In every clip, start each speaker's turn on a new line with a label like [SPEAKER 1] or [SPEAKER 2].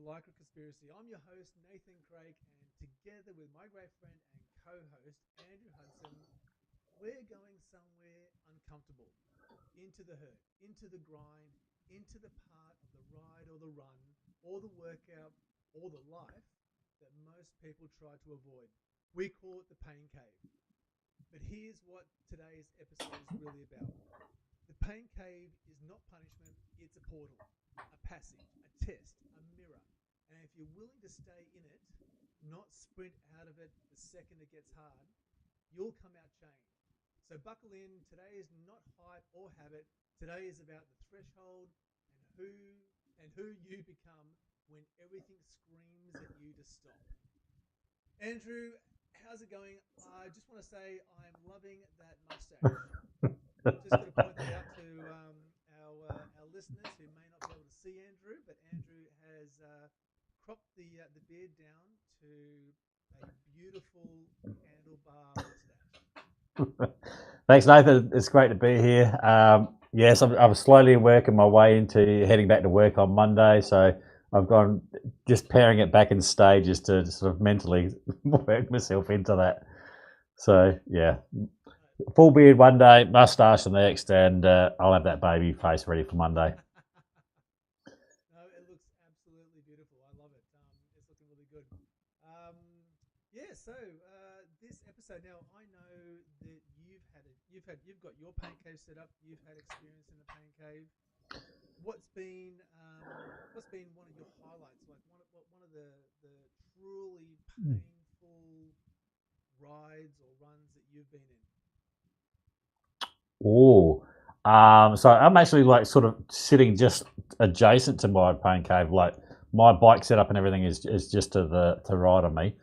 [SPEAKER 1] the Lycra Conspiracy. I'm your host, Nathan Craig, and together with my great friend and co-host, Andrew Hudson, we're going somewhere uncomfortable, into the hurt, into the grind, into the part of the ride or the run, or the workout, or the life that most people try to avoid. We call it the pain cave. But here's what today's episode is really about. The pain cave is not punishment, it's a portal, a passage, a test, a mirror. And if you're willing to stay in it, not sprint out of it the second it gets hard, you'll come out changed. So buckle in. Today is not hype or habit. Today is about the threshold and who you become when everything screams at you to stop. Andrew, how's it going? I just want to say I'm loving that mustache. Just got to point that out to our listeners who may not be able to see Andrew, but Andrew has cropped the beard down to a beautiful handlebar mustache.
[SPEAKER 2] Thanks, Nathan. It's great to be here. Yes, I'm slowly working my way into heading back to work on Monday, so I've gone just paring it back in stages to sort of mentally work myself into that. So, yeah, full beard one day, mustache the next, and I'll have that baby face ready for Monday.
[SPEAKER 1] No, it looks absolutely beautiful. I love it. It's looking really good. This episode now, I know that you've got your pain cave set up. You've had experience in the pain cave. What's been one of your highlights? Like one of the truly painful rides or runs that you've been in?
[SPEAKER 2] Oh, so I'm actually like sort of sitting just adjacent to my pain cave. Like my bike setup and everything is just to right of me.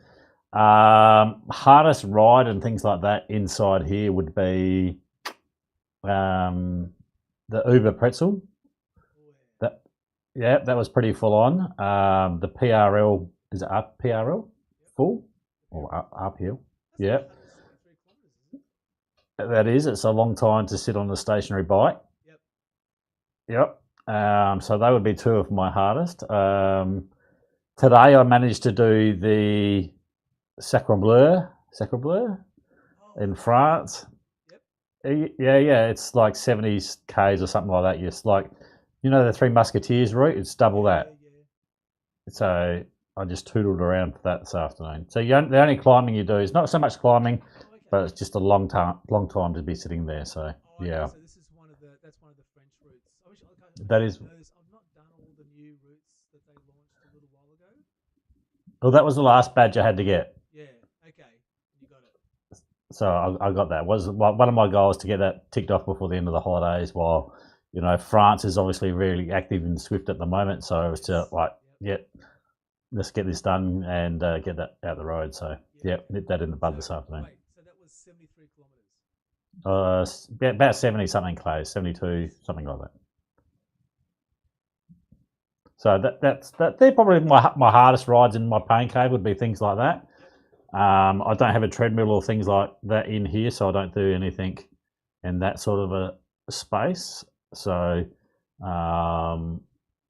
[SPEAKER 2] Hardest ride and things like that inside here would be the Uber pretzel. That was pretty full on. The PRL, is it up PRL? Full or uphill? Yeah. That is. It's a long time to sit on a stationary bike. Yep. So they would be two of my hardest. Today I managed to do the Sacre Bleu in France. Yeah. It's like 70 k's or something like that. It's like, the Three Musketeers route. It's double that. So I just tootled around for that this afternoon. So the only climbing you do is not so much climbing, but it's just a long time to be sitting there. So yeah.
[SPEAKER 1] So this is that's one of the French routes.
[SPEAKER 2] That is.
[SPEAKER 1] I've not done all the new routes that they launched a little while ago.
[SPEAKER 2] Well, that was the last badge I had to get.
[SPEAKER 1] Yeah. Okay. You got it.
[SPEAKER 2] So I got that. Was one of my goals to get that ticked off before the end of the holidays. While France is obviously really active in Zwift at the moment, so it was to let's get this done and get that out the road. So nip that in the bud this afternoon.
[SPEAKER 1] Wait, so that was 73 kilometres.
[SPEAKER 2] About 70 something close, 72 something like that. So they're probably my hardest rides in my pain cave would be things like that. I don't have a treadmill or things like that in here, so I don't do anything in that sort of a space. So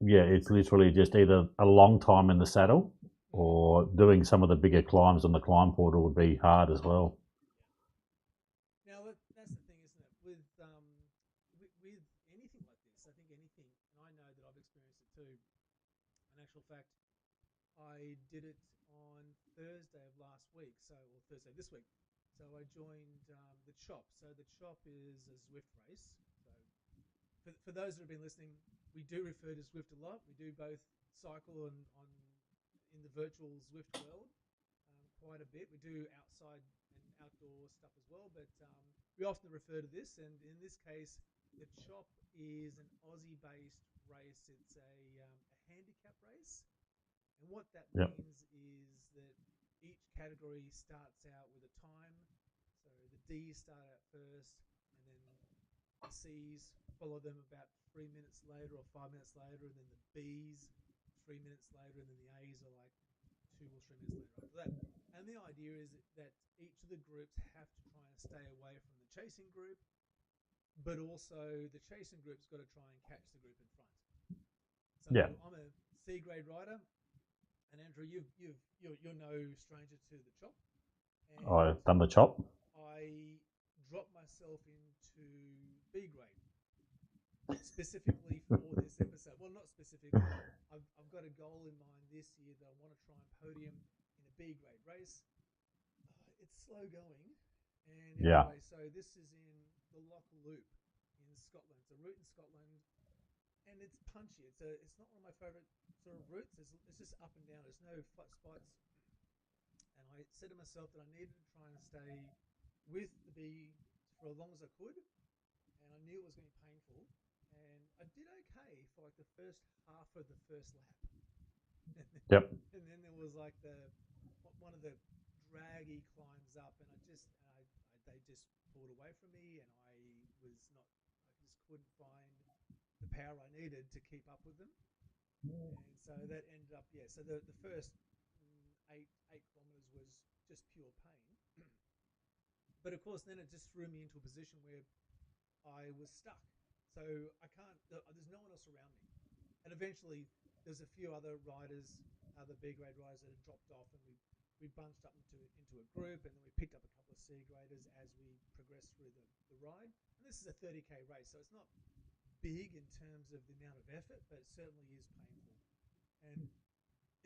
[SPEAKER 2] it's literally just either a long time in the saddle or doing some of the bigger climbs on the climb portal would be hard as well.
[SPEAKER 1] Now that's the thing, isn't it? With anything like this, I think anything, and I know that I've experienced it too. In actual fact, I did it on Thursday of last week, or Thursday this week. So I joined the CHOP. So the CHOP is a Zwift race. So for those that have been listening, we do refer to Zwift a lot. We do both cycle and in the virtual Zwift world quite a bit. We do outside and outdoor stuff as well, but we often refer to this. And in this case, the CHOP is an Aussie-based race. It's a handicap race. And what that means is that each category starts out with a time. So the D's start out first, and then the C's follow them about 3 minutes later or 5 minutes later, and then the B's 3 minutes later, and then the A's are like 2 or 3 minutes later after that. And the idea is that each of the groups have to try and stay away from the chasing group, but also the chasing group's got to try and catch the group in front. So I'm a C grade rider. And Andrew, you're no stranger to the chop, and
[SPEAKER 2] I've done the chop.
[SPEAKER 1] I dropped myself into B grade specifically for this episode. Well, not specifically. I've got a goal in mind this year that I want to try and podium in a B grade race. It's slow going, and
[SPEAKER 2] Yeah.
[SPEAKER 1] anyway, so this is in the Loch Loop in Scotland. It's a route in Scotland, and it's punchy. It's not one of my favourite sort of routes. It's just up and down. There's no flat spots. And I said to myself that I needed to try and stay with the bee for as long as I could, and I knew it was going to be painful. And I did okay for like the first half of the first lap,
[SPEAKER 2] Yep.
[SPEAKER 1] and then there was like one of the draggy climbs up, and they just pulled away from me, and I just couldn't find the power I needed to keep up with them. And so that ended up, yeah. So the first 8 kilometers was just pure pain. But of course, then it just threw me into a position where I was stuck. So I can't. There's no one else around me. And eventually, there's a few other riders, other B grade riders that had dropped off, and we bunched up into a group, and then we picked up a couple of C graders as we progressed through the ride. And this is a 30K race, so it's not big in terms of the amount of effort, but it certainly is painful. And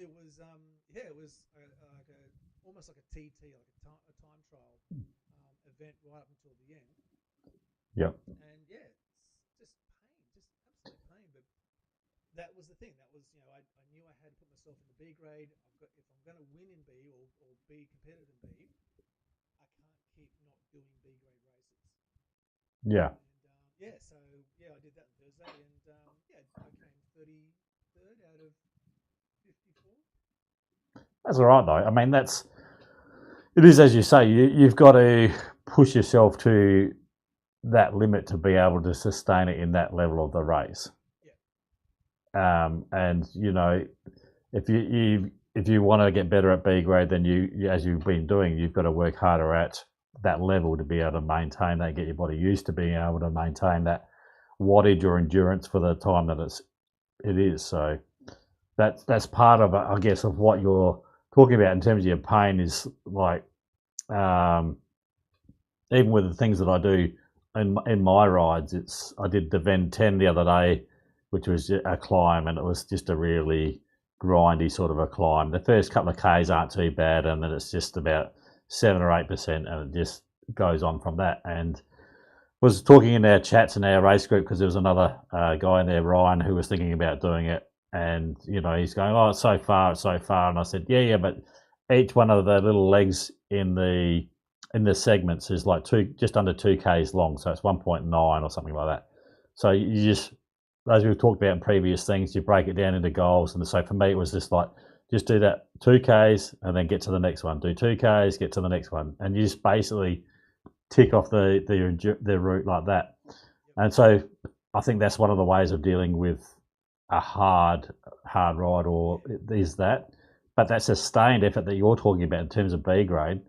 [SPEAKER 1] it was it was almost like a TT, like a time trial event right up until the end.
[SPEAKER 2] Yep.
[SPEAKER 1] And yeah, it's just pain, just absolute pain. But that was the thing. That was, I knew I had to put myself in the B grade. If I'm going to win in B or be competitive in B, I can't keep not doing B grade races.
[SPEAKER 2] Yeah.
[SPEAKER 1] And so I did that on Thursday, and I came 33rd out of 54.
[SPEAKER 2] That's all right though. I mean, it is as you say. You've got to push yourself to that limit to be able to sustain it in that level of the race.
[SPEAKER 1] Yeah.
[SPEAKER 2] And if you want to get better at B grade, then you, as you've been doing, you've got to work harder at that level to be able to maintain that, get your body used to being able to maintain that wattage or endurance for the time that it is. So that's part of it, I guess, of what you're talking about in terms of your pain is like, even with the things that I do in my rides, I did the Ven 10 the other day, which was a climb, and it was just a really grindy sort of a climb. The first couple of Ks aren't too bad, and then it's just about 7 or 8%, and it just goes on from that. And was talking in our chats in our race group because there was another guy in there, Ryan, who was thinking about doing it, and he's going, "Oh, it's so far," and I said, "Yeah, but each one of the little legs in the segments is like just under 2Ks long, so it's 1.9 or something like that. So you just, as we've talked about in previous things, you break it down into goals. And so for me, it was just like, just do that 2Ks and then get to the next one. Do 2Ks, get to the next one. And you just basically tick off the route like that. And so I think that's one of the ways of dealing with a hard ride, or is that. But that sustained effort that you're talking about in terms of B grade,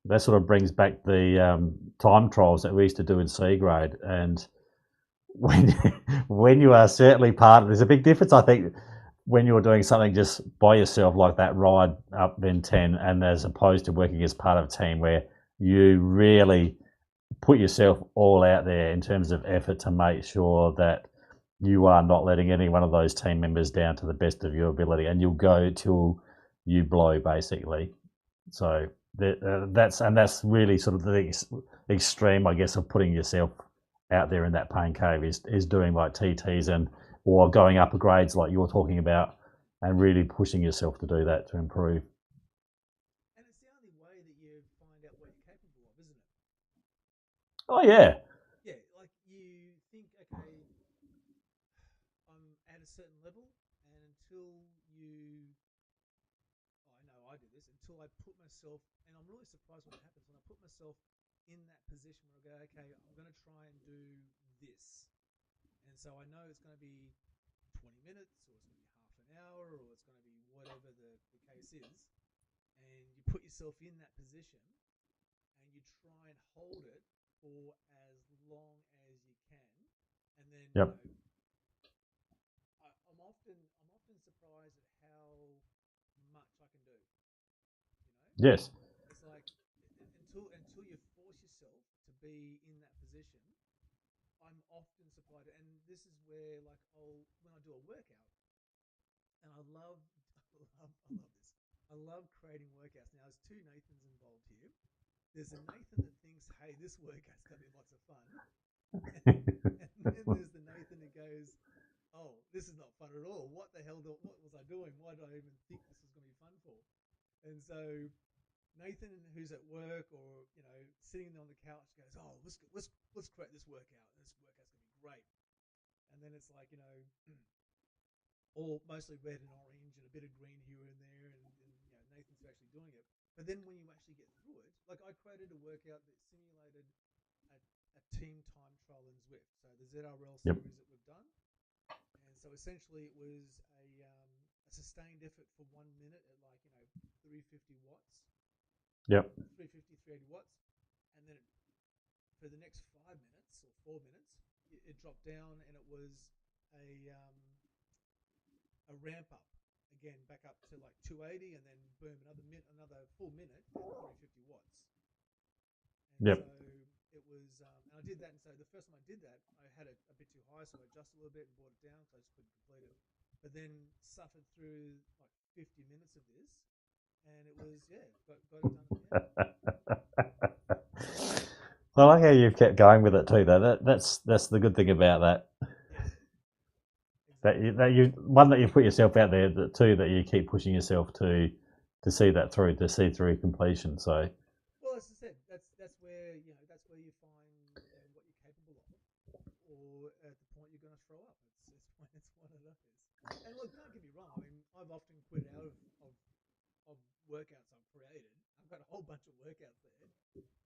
[SPEAKER 2] that sort of brings back the time trials that we used to do in C grade. And when you are certainly part of, there's a big difference, I think, when you're doing something just by yourself like that ride up Ven 10, and as opposed to working as part of a team where you really put yourself all out there in terms of effort to make sure that you are not letting any one of those team members down to the best of your ability, and you'll go till you blow, basically. So that's really sort of the extreme, I guess, of putting yourself out there in that pain cave is doing like TTs or going up grades like you're talking about, and really pushing yourself to do that to improve.
[SPEAKER 1] And it's the only way that you find out what you're capable of, isn't it?
[SPEAKER 2] Oh yeah.
[SPEAKER 1] Yeah, like you think, okay, I'm at a certain level, and until you, oh, I know I do this, until I put myself, and I'm really surprised when it happens, when I put myself in that position where I go, okay, I'm going to try and do this. And so I know it's going to be 20 minutes, or it's going to be half an hour, or it's going to be whatever the case is. And you put yourself in that position, and you try and hold it for as long as you can. And then,
[SPEAKER 2] Yep.
[SPEAKER 1] I'm often surprised at how
[SPEAKER 2] Yes.
[SPEAKER 1] It's like until you force yourself to be in that position, I'm often surprised, and this is where like when I do a workout, and I love I love this. I love creating workouts. Now, there's two Nathans involved here. There's a Nathan that thinks, "Hey, this workout's gonna be lots of fun," and then there's the Nathan who goes, "Oh, this is not fun at all. What the hell? What was I doing? Why did I even think this was going to be fun for?" And so Nathan, who's at work or sitting there on the couch, goes, "Oh, let's create this workout. This workout's going to be great." And then it's like all mostly red and orange and a bit of green here and there, and Nathan's actually doing it. But then when you actually get through it, like I created a workout that simulated a team time trial in Zwift, so the ZRL
[SPEAKER 2] Yep.
[SPEAKER 1] series that we've done. And so essentially, it was a sustained effort for 1 minute at 350 watts.
[SPEAKER 2] Yep.
[SPEAKER 1] 350, 380 watts, and then for the next 5 minutes or 4 minutes, it dropped down, and it was a ramp up again, back up to like 280, and then boom, another full minute at 350 watts. And
[SPEAKER 2] Yep.
[SPEAKER 1] so it was, and I did that. And so the first time I did that, I had it a bit too high, so I adjusted a little bit and brought it down because I just couldn't complete it. But then suffered through like 50 minutes of this, and it was got it done in the end.
[SPEAKER 2] I like how you've kept going with it too, though. That's the good thing about that.
[SPEAKER 1] Yeah,
[SPEAKER 2] That
[SPEAKER 1] exactly.
[SPEAKER 2] you one that you've put yourself out there, that two that you keep pushing yourself to see that through, to see through completion. So
[SPEAKER 1] Well, as I said, that's where you find what you're capable of, or at the point you're going to throw up. It's one of those. And look, don't get me wrong. I mean, I've often quit out of workouts I've created. I've got a whole bunch of workouts there,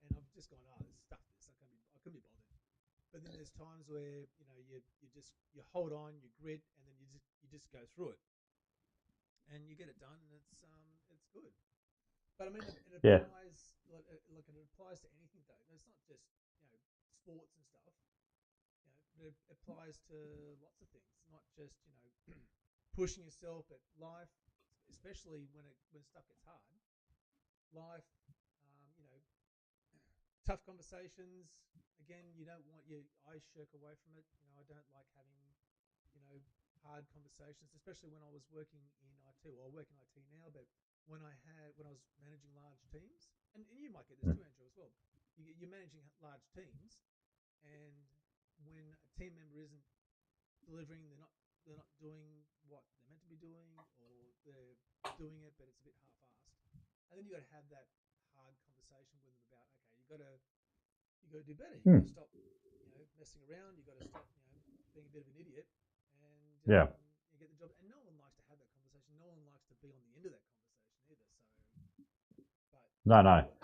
[SPEAKER 1] and I've just gone, oh, stuff this. I couldn't be bothered. But then there's times where you hold on, you grit, and then you just go through it, and you get it done, and it's good. But I mean, it
[SPEAKER 2] yeah,
[SPEAKER 1] applies it applies to anything though. It's not just sports and stuff. But it applies to lots of things, not just pushing yourself at life, especially when stuff gets hard. Life, you know, tough conversations. Again, you don't want I shirk away from it. I don't like having you know hard conversations, especially when I was working in IT. Well, I work in IT now, but when I was managing large teams, and you might get this too, Andrew, as well. You're managing large teams, and when a team member isn't delivering, they're not doing what they're meant to be doing, or they're doing it but it's a bit half-assed. And then you got to have that hard conversation with them about, okay, you got to do better. You got to stop, messing around. You got to stop, being a bit of an idiot, and
[SPEAKER 2] yeah.
[SPEAKER 1] you get the job. And no one likes to have that conversation. No one likes to be on the end of that conversation either. So, but you
[SPEAKER 2] No,
[SPEAKER 1] got to
[SPEAKER 2] no,
[SPEAKER 1] do it.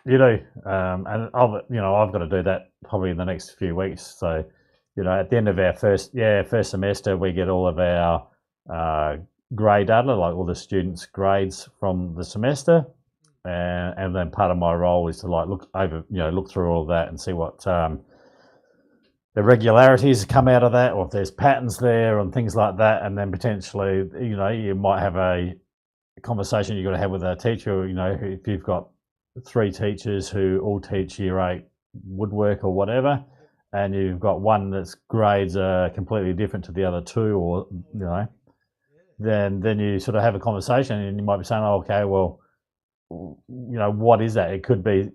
[SPEAKER 2] you do, and I've got to do that probably in the next few weeks. So, at the end of our first semester, we get all of our grade data, like all the students' grades from the semester, and then part of my role is to look through all of that and see what irregularities come out of that, or if there's patterns there and things like that, and then potentially, you might have a conversation you've got to have with a teacher. If you've got three teachers who all teach year 8 woodwork or whatever,
[SPEAKER 1] Yep.
[SPEAKER 2] and you've got one that's grades are completely different to the other two, or
[SPEAKER 1] Exactly. Yeah.
[SPEAKER 2] then you sort of have a conversation, and you might be saying, oh, okay, well, what is that? It could be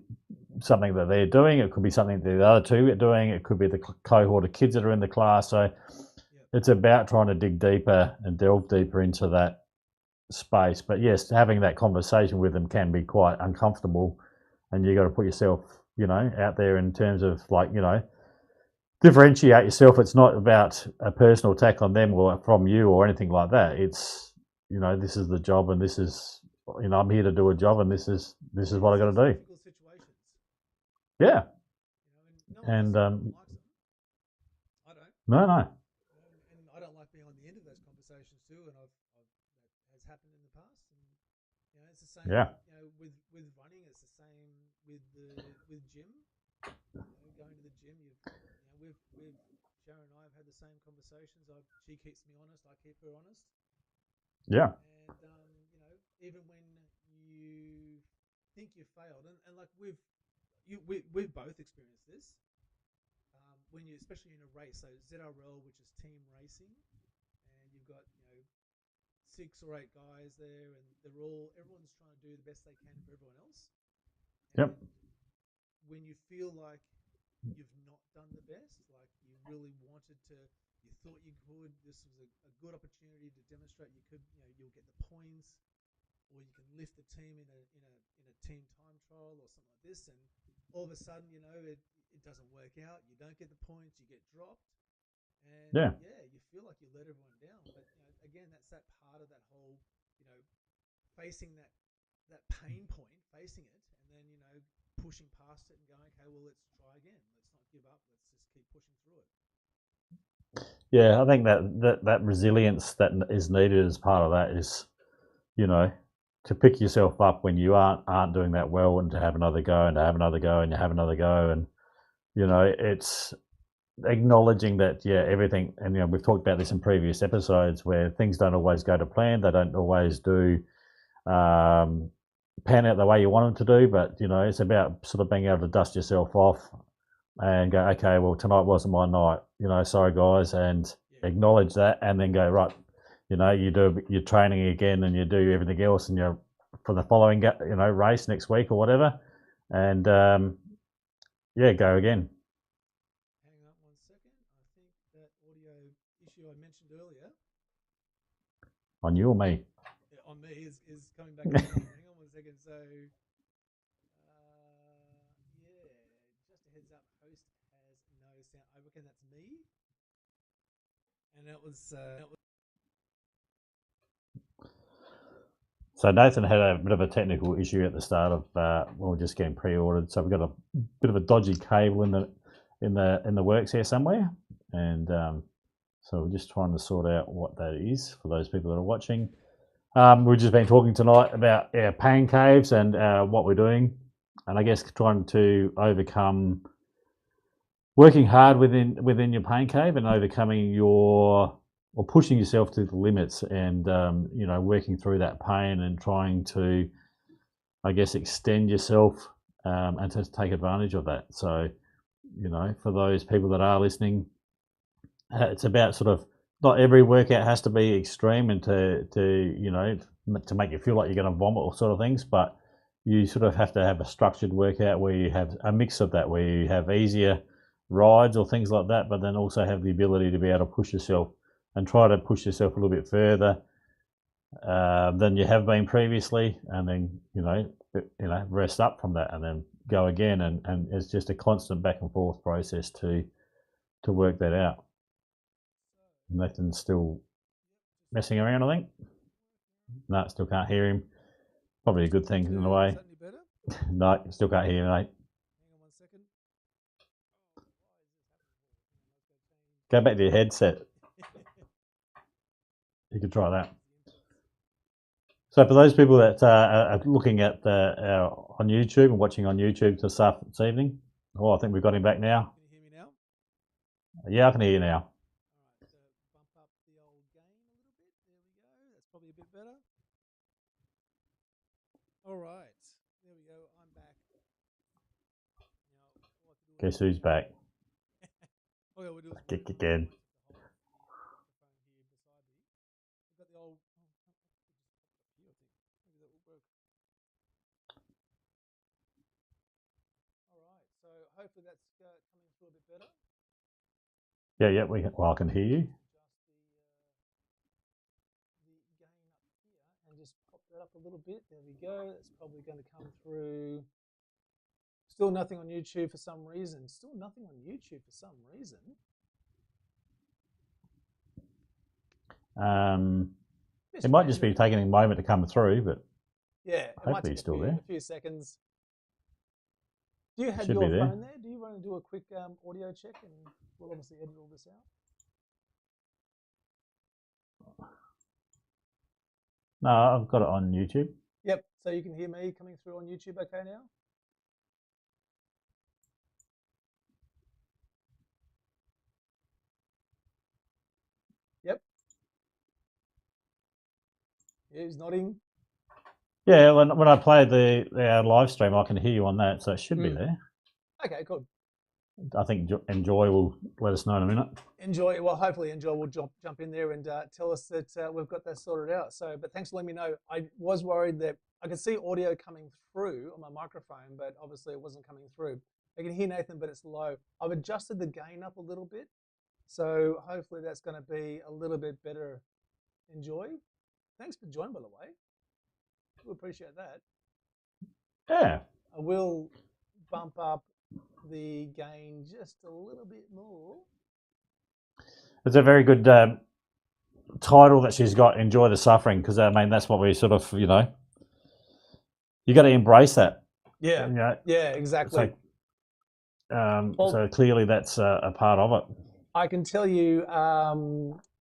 [SPEAKER 2] something that they're doing. It could be something that the other two are doing. It could be the cohort of kids that are in the class. So
[SPEAKER 1] Yep.
[SPEAKER 2] it's about trying to dig deeper and delve deeper into that space. But yes, having that conversation with them can be quite uncomfortable, and you got to put yourself, out there in terms of differentiate yourself. It's not about a personal attack on them or from you or anything like that. It's this is the job, and this is I'm here to do a job, and this is what I got to do.
[SPEAKER 1] Difficult situations.
[SPEAKER 2] Yeah,
[SPEAKER 1] And no one
[SPEAKER 2] and
[SPEAKER 1] likes them. I don't.
[SPEAKER 2] no,
[SPEAKER 1] And I don't like being on the end of those conversations too. And that has happened in the past. And it's the same.
[SPEAKER 2] yeah,
[SPEAKER 1] With running, it's the same with gym. Going to the gym, we've Sharon and I have had the same conversations. She keeps me honest. I keep her honest.
[SPEAKER 2] yeah,
[SPEAKER 1] And even when you think you failed, and like we've both experienced this. When you, especially in a race, so ZRL, which is team racing, and you've got 6 or 8 guys there, and everyone's trying to do the best they can for everyone else.
[SPEAKER 2] Yep.
[SPEAKER 1] And when you feel like you've not done the best, like you really wanted to, you thought you could, this was a good opportunity to demonstrate you could, you'll get the points, or you can lift the team in a team time trial or something like this, and all of a sudden, it doesn't work out. You don't get the points, you get dropped, and
[SPEAKER 2] Yeah.
[SPEAKER 1] you feel like you let everyone down. But again, that's that part of that whole, facing that pain point, facing it, and then pushing past it and going, okay, well, let's try again. Let's not give up. Let's just keep pushing through it.
[SPEAKER 2] Yeah, I think that resilience that is needed as part of that is, to pick yourself up when you aren't doing that well, and to have another go, and to have another go, and you have another go, and it's acknowledging that everything, and we've talked about this in previous episodes, where things don't always go to plan, they don't always do pan out the way you want them to do, but it's about sort of being able to dust yourself off and go, okay, well, tonight wasn't my night, sorry guys, and acknowledge that, and then go, right, you do your training again, and you do everything else, and you're for the following race next week or whatever, and go again.
[SPEAKER 1] Hang on 1 second. I think that audio issue I mentioned earlier
[SPEAKER 2] On you or me?
[SPEAKER 1] on me is coming back. Hang on 1 second. So just a heads up, host has no sound. I reckon that's me, and that was
[SPEAKER 2] So Nathan had a bit of a technical issue at the start of when we were just getting pre-ordered. So we've got a bit of a dodgy cable in the works here somewhere, and so we're just trying to sort out what that is for those people that are watching. We've just been talking tonight about our pain caves and what we're doing, and I guess trying to overcome working hard within your pain cave and overcoming or pushing yourself to the limits, and working through that pain and trying to, I guess, extend yourself and to take advantage of that. So, for those people that are listening, it's about sort of, not every workout has to be extreme and to make you feel like you're going to vomit or sort of things, but you sort of have to have a structured workout where you have a mix of that, where you have easier rides or things like that, but then also have the ability to be able to push yourself and try to push yourself a little bit further than you have been previously, and then rest up from that and then go again, and it's just a constant back and forth process to work that out. Nathan's still messing around, I think. No, still can't hear him. Probably a good thing in a way.
[SPEAKER 1] Is that any better?
[SPEAKER 2] No, still can't hear you, mate.
[SPEAKER 1] Hang on 1 second.
[SPEAKER 2] Go back to your headset. You could try that. So for those people that are looking at on YouTube and watching on YouTube this evening, I think we've got him back now.
[SPEAKER 1] Can you hear me now?
[SPEAKER 2] Yeah, I can hear you now.
[SPEAKER 1] All right, so bump up the old gain a little bit. There we go. That's probably a bit better. All right, there we go. I'm back. Now,
[SPEAKER 2] Guess who's back?
[SPEAKER 1] all we'll do is
[SPEAKER 2] Kick again.
[SPEAKER 1] hold the microphone here beside me. I've got the old. Maybe that will work. All right, so hopefully that's coming through a bit better.
[SPEAKER 2] Yeah, I can hear you.
[SPEAKER 1] The gain up here, and just pop that up a little bit. There we go. That's probably going to come through. Still nothing on YouTube for some reason. Still nothing on YouTube for some reason.
[SPEAKER 2] It might just be taking a moment to come through, but hopefully it's still there.
[SPEAKER 1] A few seconds. Do you have
[SPEAKER 2] your
[SPEAKER 1] phone there? Do you want to do a quick audio check, and we'll obviously edit all this out?
[SPEAKER 2] No, I've got it on YouTube.
[SPEAKER 1] Yep. So you can hear me coming through on YouTube okay now? Yep. Yeah, he's nodding.
[SPEAKER 2] Yeah, when I play the live stream, I can hear you on that, so it should be there.
[SPEAKER 1] Okay, cool.
[SPEAKER 2] I think Enjoy will let us know in a minute.
[SPEAKER 1] Enjoy. Well, hopefully Enjoy will jump in there and tell us that we've got that sorted out. So, but thanks for letting me know. I was worried that I could see audio coming through on my microphone, but obviously it wasn't coming through. I can hear Nathan, but it's low. I've adjusted the gain up a little bit, so hopefully that's going to be a little bit better. Enjoy. Thanks for joining, by the way. We appreciate that.
[SPEAKER 2] Yeah.
[SPEAKER 1] I will bump up the gain just a little bit more.
[SPEAKER 2] It's a very good title that she's got, Enjoy the Suffering, because, I mean, that's what we sort of, you got to embrace that.
[SPEAKER 1] Yeah, yeah, exactly.
[SPEAKER 2] So clearly that's a part of it.
[SPEAKER 1] I can tell you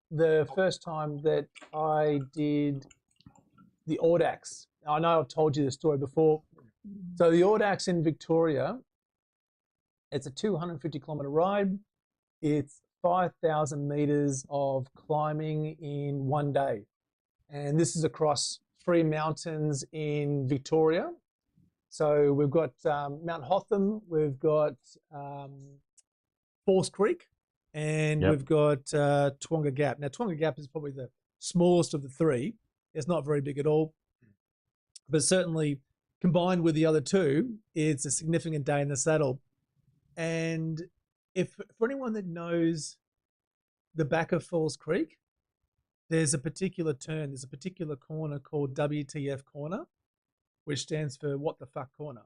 [SPEAKER 1] the first time that I did the AWST, I know I've told you the story before. So the AWST in Victoria, it's a 250-kilometre ride. It's 5,000 metres of climbing in one day. And this is across 3 mountains in Victoria. So we've got Mount Hotham, we've got Falls Creek, and we've got Twonga Gap. Now, Twonga Gap is probably the smallest of the 3. It's not very big at all. But certainly, combined with the other 2, it's a significant day in the saddle. And for anyone that knows the back of Falls Creek, there's a particular turn, there's a particular corner called WTF corner, which stands for What the Fuck Corner.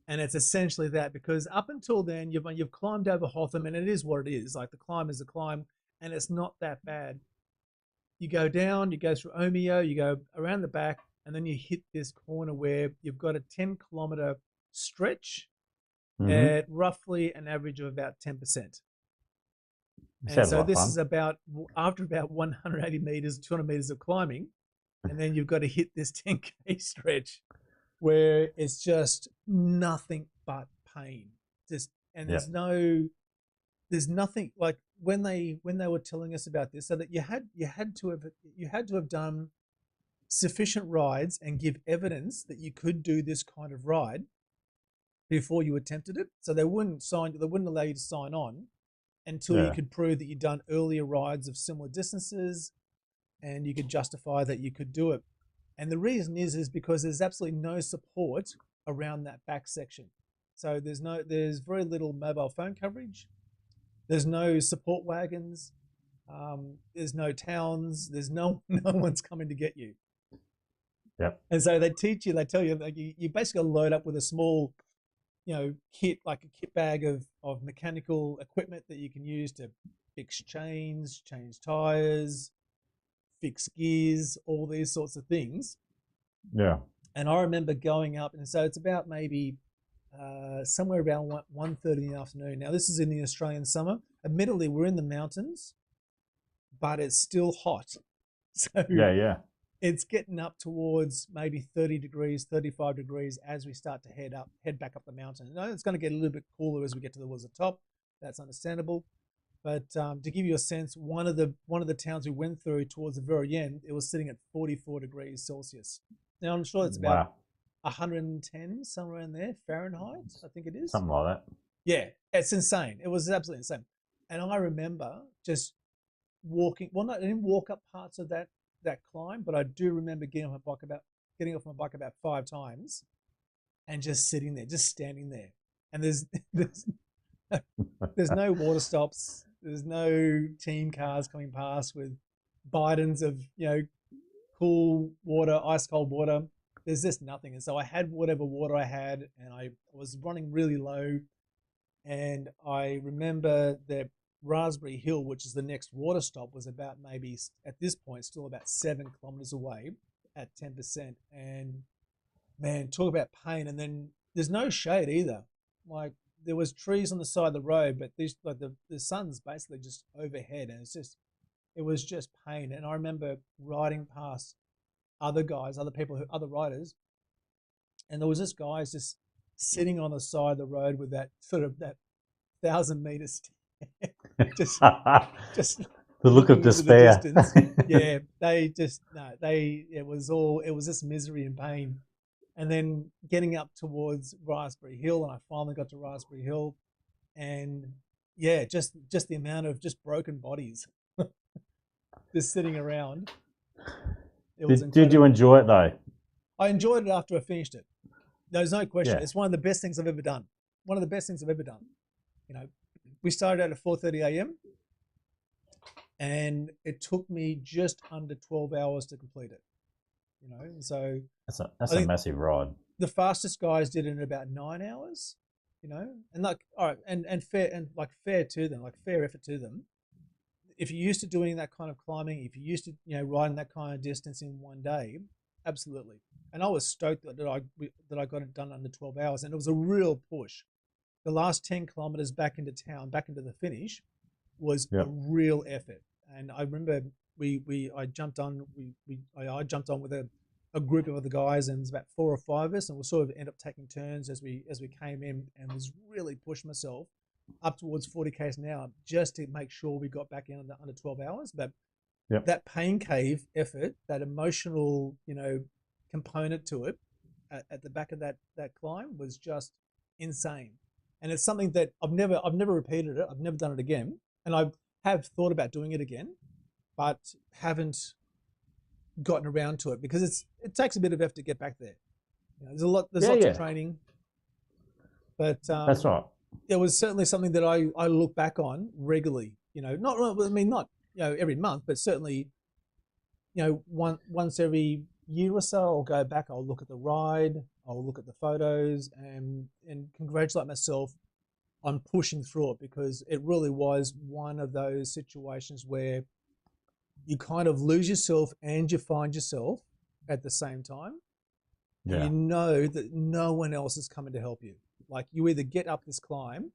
[SPEAKER 1] And it's essentially that, because up until then, you've climbed over Hotham, and it is what it is. Like, the climb is a climb, and it's not that bad. You go down, you go through Omeo, you go around the back, and then you hit this corner where you've got a 10-kilometre stretch at roughly an average of about 10%. And so this is about, after about 180 meters, 200 meters of climbing, and then you've got to hit this 10K stretch where it's just nothing but pain. There's nothing, like when they were telling us about this, so that you had to have done sufficient rides and give evidence that you could do this kind of ride before you attempted it. So they wouldn't allow you to sign on until you could prove that you'd done earlier rides of similar distances and you could justify that you could do it. And the reason is because there's absolutely no support around that back section. So there's very little mobile phone coverage. There's no support wagons. There's no towns. There's no one's coming to get you.
[SPEAKER 2] Yep.
[SPEAKER 1] And so they tell you, like, you basically load up with a small, kit, like a kit bag of mechanical equipment that you can use to fix chains, change tires, fix gears, all these sorts of things.
[SPEAKER 2] Yeah.
[SPEAKER 1] And I remember going up, and so it's about maybe somewhere around 1:30 in the afternoon. Now, this is in the Australian summer. Admittedly, we're in the mountains, but it's still hot. So
[SPEAKER 2] yeah.
[SPEAKER 1] It's getting up towards maybe 30 degrees, 35 degrees as we start to head back up the mountain. It's going to get a little bit cooler as we get towards the top. That's understandable. But to give you a sense, one of the towns we went through towards the very end, it was sitting at 44 degrees Celsius. Now, I'm sure it's about 110, somewhere in there, Fahrenheit, I think it is.
[SPEAKER 2] Something like that.
[SPEAKER 1] Yeah, it's insane. It was absolutely insane. And I remember just walking. Well, no, I didn't walk up parts of that climb, but I do remember getting off my bike about 5 times and just sitting there, just standing there. And there's no water stops. There's no team cars coming past with Bidens of, cool water, ice cold water. There's just nothing. And so I had whatever water I had, and I was running really low. And I remember that Raspberry Hill, which is the next water stop, was about maybe at this point still about 7 kilometers away at 10%. And man, talk about pain. And then there's no shade either. Like, there was trees on the side of the road, but the sun's basically just overhead, and it was just pain. And I remember riding past other riders, and there was this guy just sitting on the side of the road with that 1,000 meters just
[SPEAKER 2] The look of
[SPEAKER 1] looking into the
[SPEAKER 2] despair.
[SPEAKER 1] distance. Yeah, they just no, it was just misery and pain. And then getting up towards Raspberry Hill, and I finally got to Raspberry Hill, and yeah, just the amount of just broken bodies just sitting around. It was
[SPEAKER 2] Did you
[SPEAKER 1] incredible.
[SPEAKER 2] enjoy it though?
[SPEAKER 1] I enjoyed it after I finished it. There's no question.
[SPEAKER 2] Yeah.
[SPEAKER 1] It's one of the best things I've ever done. One of the best things I've ever done. You know, we started out at 4:30 a.m. and it took me just under 12 hours to complete it. You know, so
[SPEAKER 2] That's a massive ride.
[SPEAKER 1] the fastest guys did it in about 9 hours. You know, and like all right, and fair to them, like fair effort to them. If you're used to doing that kind of climbing, if you're used to riding that kind of distance in one day, absolutely. And I was stoked that I got it done under 12 hours, and it was a real push. The last 10 kilometers back into town, back into the finish, was a real effort. And I remember I jumped on with a group of other guys, and it was about 4 or 5 of us, and we sort of end up taking turns as we came in, and was really pushed myself up towards 40 k's an hour just to make sure we got back in under 12 hours. But that pain cave effort, that emotional component to it at the back of that climb was just insane. And it's something that I've never repeated it. I've never done it again, and I have thought about doing it again, but haven't gotten around to it because it takes a bit of effort to get back there. There's lots of training, but
[SPEAKER 2] that's right.
[SPEAKER 1] It was certainly something that I look back on regularly. Not every month, but certainly once every year or so I'll go back. I'll look at the ride. I'll look at the photos and congratulate myself on pushing through it, because it really was one of those situations where you kind of lose yourself and you find yourself at the same time. Yeah. And you know that no one else is coming to help you. Like, you either get up this climb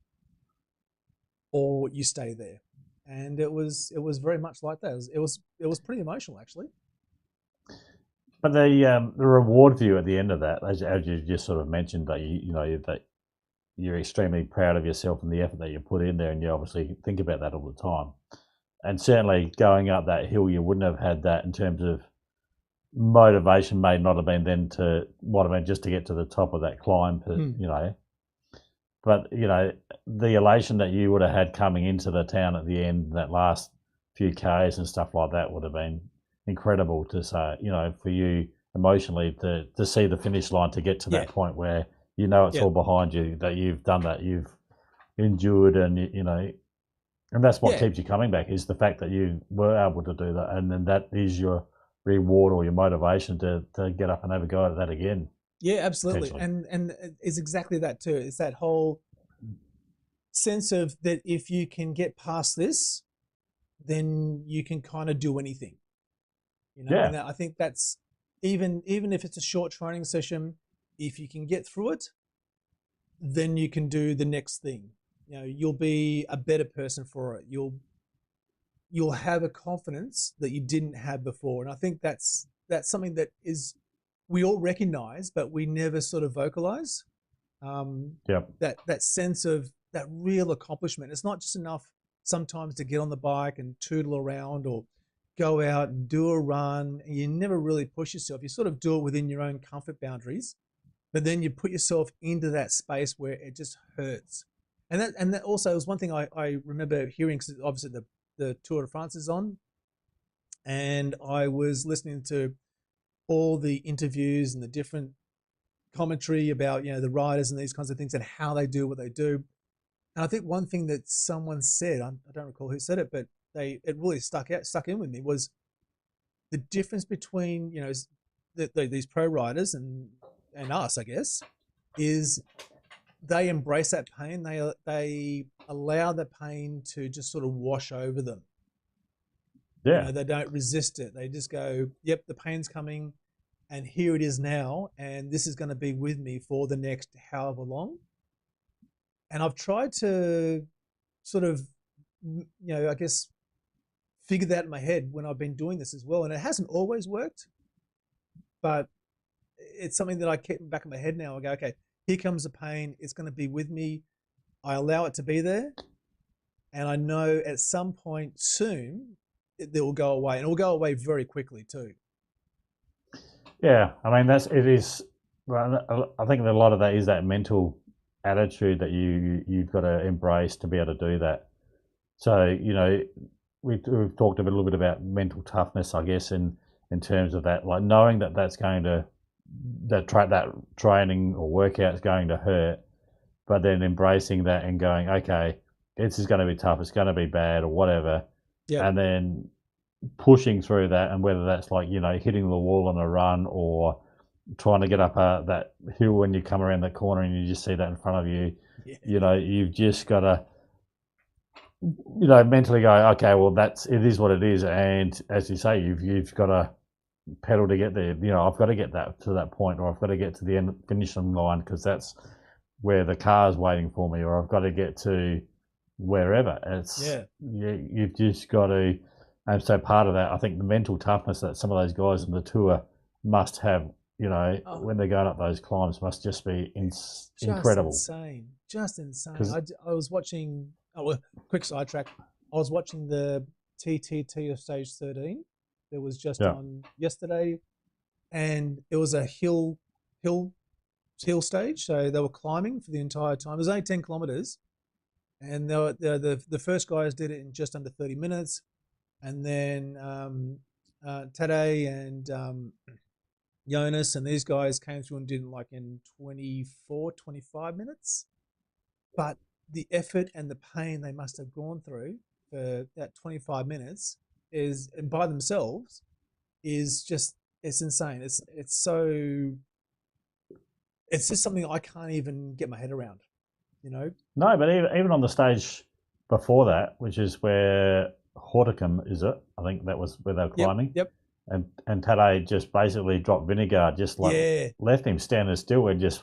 [SPEAKER 1] or you stay there. And it was very much like that. It was pretty emotional, actually.
[SPEAKER 2] But the reward view at the end of that, as you just sort of mentioned, that that you're extremely proud of yourself and the effort that you put in there, and you obviously think about that all the time. And certainly going up that hill, you wouldn't have had that in terms of motivation. May not have been then to what I mean just to get to the top of that climb, But the elation that you would have had coming into the town at the end, that last few k's and stuff like that, would have been incredible to say, for you emotionally to see the finish line, to get to that point where it's all behind you, that you've done that, you've endured, and and that's what keeps you coming back, is the fact that you were able to do that, and then that is your reward or your motivation to get up and have a go at that again.
[SPEAKER 1] Yeah, absolutely. And it's exactly that too. It's that whole sense of that if you can get past this, then you can kind of do anything. And I think that's even if it's a short training session, if you can get through it, then you can do the next thing. You'll be a better person for it. You'll have a confidence that you didn't have before. And I think that's something that we all recognize, but we never sort of vocalize. That sense of that real accomplishment. It's not just enough sometimes to get on the bike and tootle around or go out and do a run. You never really push yourself. You sort of do it within your own comfort boundaries, but then you put yourself into that space where it just hurts. And that also was one thing I remember hearing, because obviously the Tour de France is on, and I was listening to all the interviews and the different commentary about the riders and these kinds of things and how they do what they do. And I think one thing that someone said, I don't recall who said it, but it really stuck in with me, was the difference between these pro riders and us, I guess, is they embrace that pain. They allow the pain to just sort of wash over them.
[SPEAKER 2] Yeah.
[SPEAKER 1] They don't resist it. They just go, yep, the pain's coming, and here it is now, and this is going to be with me for the next however long. And I've tried to sort of, I guess, figure that in my head when I've been doing this as well. And it hasn't always worked, but it's something that I keep back in my head now. I go, okay, here comes the pain. It's going to be with me. I allow it to be there. And I know at some point soon, it will go away, and it will go away very quickly too.
[SPEAKER 2] Yeah, I mean it is. Well, I think that a lot of that is that mental attitude that you've got to embrace to be able to do that. So we've talked a little bit about mental toughness, I guess, in terms of that, like knowing that that's going to that training or workout is going to hurt, but then embracing that and going, okay, this is going to be tough, it's going to be bad or whatever, and then pushing through that, and whether that's like hitting the wall on a run or trying to get up that hill when you come around the corner and you just see that in front of you, you've just got to mentally go, okay, well it is what it is, and as you say, you've got to pedal to get there. I've got to get that to that point, or I've got to get to the end finishing line because that's where the car's waiting for me, or I've got to get to wherever. You've just got to. And so part of that, I think the mental toughness that some of those guys on the tour must have, when they're going up those climbs, must just be incredible.
[SPEAKER 1] Just insane. I was watching, quick sidetrack. I was watching the TTT of stage 13. It was just on yesterday, and it was a hill stage. So they were climbing for the entire time. It was only 10 kilometers, and the first guys did it in just under 30 minutes. And then Tadej and Jonas and these guys came through and did it like in 24, 25 minutes. But the effort and the pain they must have gone through for that 25 minutes and by themselves is just, it's insane. It's just something I can't even get my head around, No,
[SPEAKER 2] but even on the stage before that, which is where Horticum, is it? I think that was where they were climbing.
[SPEAKER 1] Yep.
[SPEAKER 2] And Tadej just basically dropped vinegar, just like left him standing still and just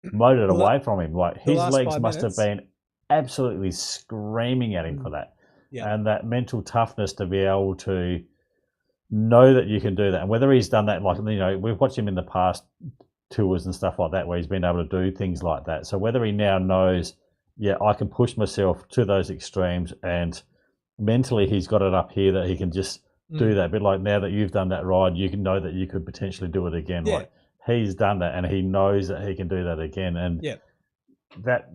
[SPEAKER 2] mowed it away from him. Like his legs must have been absolutely screaming at him for that. Yeah. And that mental toughness to be able to know that you can do that. And whether he's done that, like, we've watched him in the past tours and stuff like that where he's been able to do things like that. So whether he now knows, I can push myself to those extremes, and mentally he's got it up here that he can just do that. But like now that you've done that ride, you can know that you could potentially do it again. Yeah. Like he's done that and he knows that he can do that again. And that,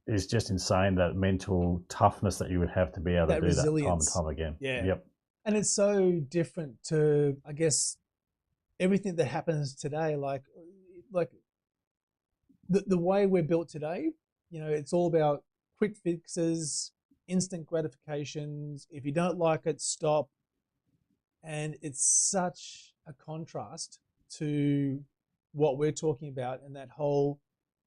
[SPEAKER 2] is just insane, that mental toughness that you would have to be able to do that time and time again.
[SPEAKER 1] Yeah. Yep. And it's so different to, I guess, everything that happens today. Like the way we're built today, it's all about quick fixes, instant gratifications. If you don't like it, stop. And it's such a contrast to what we're talking about, and that whole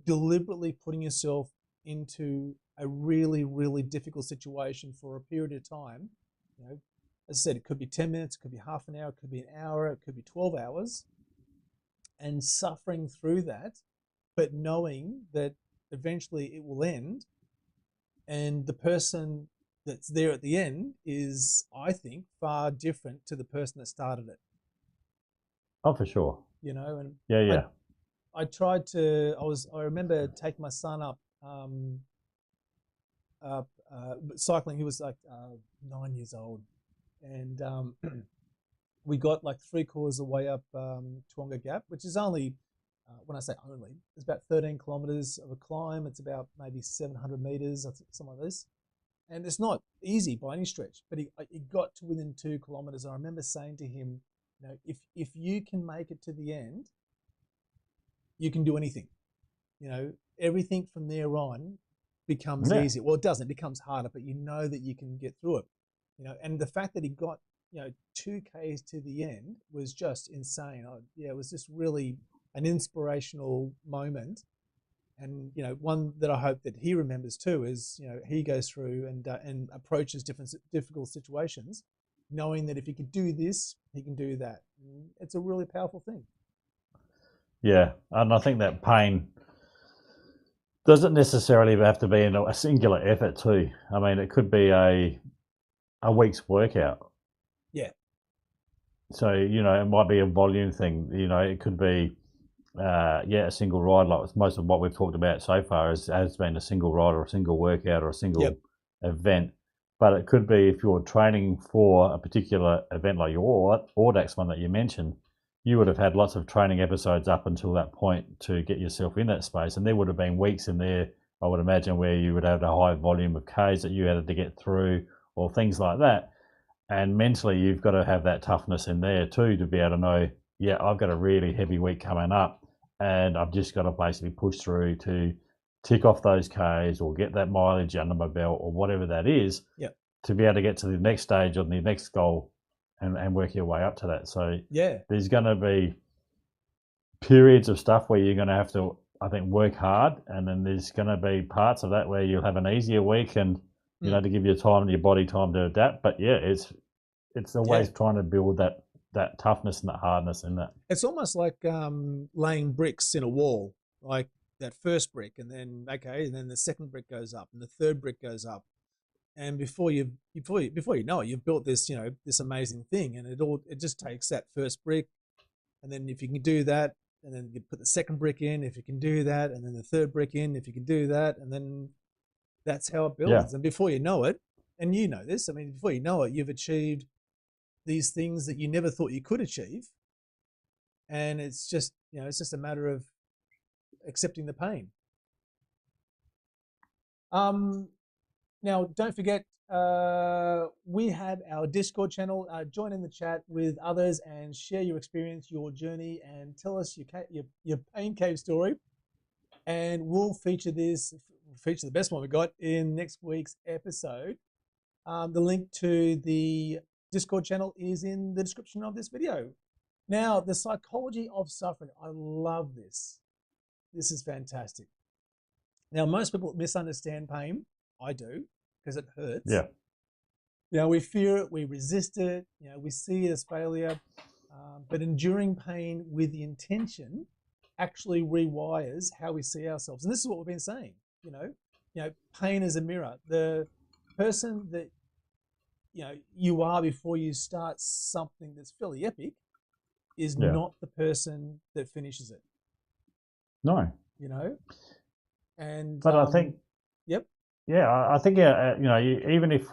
[SPEAKER 1] deliberately putting yourself into a really, really difficult situation for a period of time. As I said, it could be 10 minutes, it could be half an hour, it could be an hour, it could be 12 hours, and suffering through that, but knowing that eventually it will end. And the person that's there at the end is, I think, far different to the person that started it.
[SPEAKER 2] Oh, for sure.
[SPEAKER 1] And
[SPEAKER 2] I
[SPEAKER 1] tried to. I remember taking my son up cycling. He was like 9 years old, and we got like 3/4 of the way up Toowoomba Gap, which is only, when I say only, it's about 13 kilometers of a climb. It's about maybe 700 meters, something like this. And it's not easy by any stretch, but he got to within 2 kilometers. I remember saying to him, if you can make it to the end, you can do anything. Everything from there on becomes easy. Well, it doesn't. It becomes harder, but you know that you can get through it. And the fact that he got 2Ks to the end was just insane. It was just really an inspirational moment. And one that I hope that he remembers too is he goes through and approaches difficult situations, knowing that if he could do this, he can do that. And it's a really powerful thing.
[SPEAKER 2] Yeah, and I think that pain doesn't necessarily have to be in a singular effort too. I mean, it could be a week's workout.
[SPEAKER 1] Yeah.
[SPEAKER 2] So it might be a volume thing. It could be. A single ride, like most of what we've talked about so far has been a single ride or a single workout or a single event. But it could be if you're training for a particular event like your Audax one that you mentioned, you would have had lots of training episodes up until that point to get yourself in that space. And there would have been weeks in there, I would imagine, where you would have a high volume of Ks that you had to get through or things like that. And mentally, you've got to have that toughness in there too to be able to know, yeah, I've got a really heavy week coming up and I've just got to basically push through to tick off those Ks or get that mileage under my belt or whatever that is, to be able to get to the next stage or the next goal and work your way up to that. So there's going to be periods of stuff where you're going to have to, I think, work hard, and then there's going to be parts of that where you'll have an easier week and, you know, to give your time and your body time to adapt. But it's always trying to build that toughness and that hardness in that.
[SPEAKER 1] It's almost like laying bricks in a wall, like that first brick, and then and then the second brick goes up, and the third brick goes up, and before you know it, you've built this, you know, this amazing thing, and it just takes that first brick, and then if you can do that, and then you put the second brick in, if you can do that, and then the third brick in, if you can do that, and then that's how it builds. And before you know it, and you know this, I mean, before you know it, you've achieved these things that you never thought you could achieve, and it's just, you know, it's just a matter of accepting the pain. Now, don't forget, we have our Discord channel. Join in the chat with others and share your experience, your journey, and tell us your pain cave story. And we'll feature the best one we got in next week's episode. The link to the Discord channel is in the description of this video. Now, the psychology of suffering. I love this. This is fantastic. Now, most people misunderstand pain. I do, because it hurts.
[SPEAKER 2] Yeah.
[SPEAKER 1] You know, we fear it, we resist it, you know, we see it as failure. But enduring pain with the intention actually rewires how we see ourselves. And this is what we've been saying, you know, pain is a mirror. The person that, you know, you are before you start something that's fairly epic is not the person that finishes it.
[SPEAKER 2] No.
[SPEAKER 1] You know? And
[SPEAKER 2] but I think I think you know, even if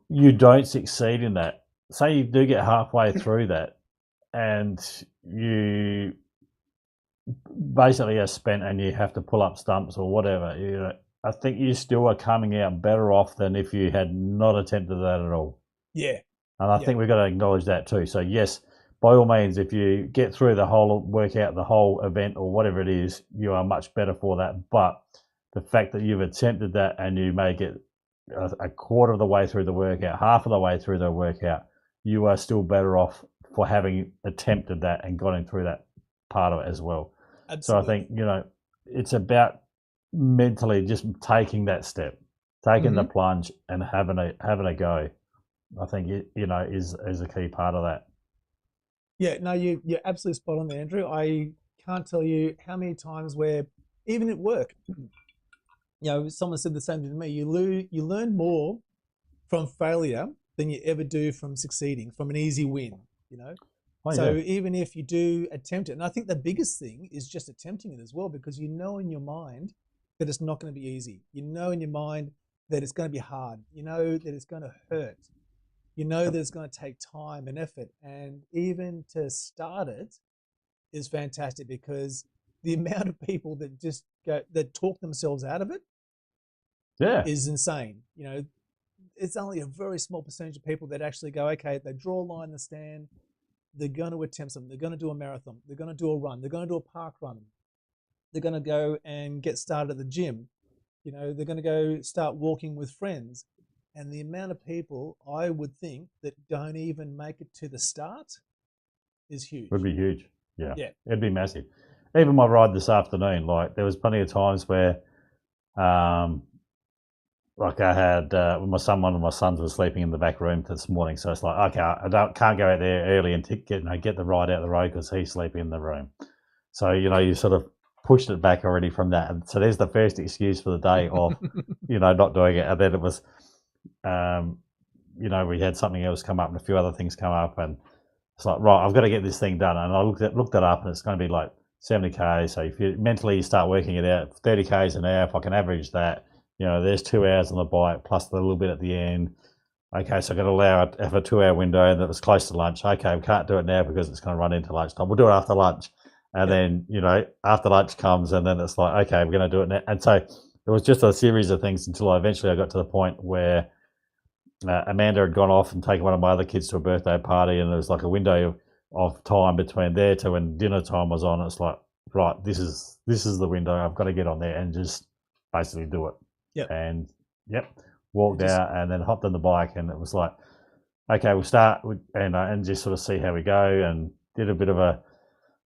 [SPEAKER 2] you don't succeed in that, say you do get halfway through that and you basically are spent and you have to pull up stumps or whatever, you know, I think you still are coming out better off than if you had not attempted that at all.
[SPEAKER 1] Yeah.
[SPEAKER 2] And I think we've got to acknowledge that too. So yes, by all means, if you get through the whole workout, the whole event or whatever it is, you are much better for that. But the fact that you've attempted that and you may get a quarter of the way through the workout, half of the way through the workout, you are still better off for having attempted that and gotten through that part of it as well. Absolutely. So I think, you know, it's about mentally just taking that step, taking the plunge and having a go. I think it, you know, is a key part of that.
[SPEAKER 1] Yeah, no, you're absolutely spot on there, Andrew. I can't tell you how many times where, even at work, you know, someone said the same thing to me. You learn more from failure than you ever do from succeeding, from an easy win, you know? Even if you do attempt it, and I think the biggest thing is just attempting it as well, because you know in your mind that it's not going to be easy. You know in your mind that it's going to be hard. You know that it's going to hurt. You know that it's going to take time and effort. And even to start it is fantastic, because the amount of people that just that talk themselves out of it is insane. You know, it's only a very small percentage of people that actually go, okay, they draw a line in the stand, they're going to attempt something, they're going to do a marathon, they're going to do a run, they're going to do a park run, they're going to go and get started at the gym, you know, they're going to go start walking with friends. And the amount of people, I would think, that don't even make it to the start is huge.
[SPEAKER 2] Would be huge. Yeah. It'd be massive. Even my ride this afternoon, like there was plenty of times where, like I had, one of my sons was sleeping in the back room this morning. So it's like, okay, can't go out there early and get the ride out the road because he's sleeping in the room. So, you know, you sort of pushed it back already from that. And so there's the first excuse for the day of, you know, not doing it. And then it was, you know, we had something else come up and a few other things come up, and it's like, right, I've got to get this thing done. And I looked it up, and it's going to be like 70 Ks. So if you mentally start working it out, 30 Ks an hour, if I can average that, there's 2 hours on the bike plus the little bit at the end. Okay, so I've got to have a 2 hour window that was close to lunch. Okay, we can't do it now because it's going to run into lunchtime. We'll do it after lunch. And then, after lunch comes and then it's like, okay, we're going to do it now. And so it was just a series of things until eventually I got to the point where Amanda had gone off and taken one of my other kids to a birthday party, and there was like a window of time between there to when dinner time was on. It's like, right, this is the window. I've got to get on there and just basically do it.
[SPEAKER 1] Yep.
[SPEAKER 2] And walked out and then hopped on the bike, and it was like, okay, we'll start and just sort of see how we go, and did a bit of a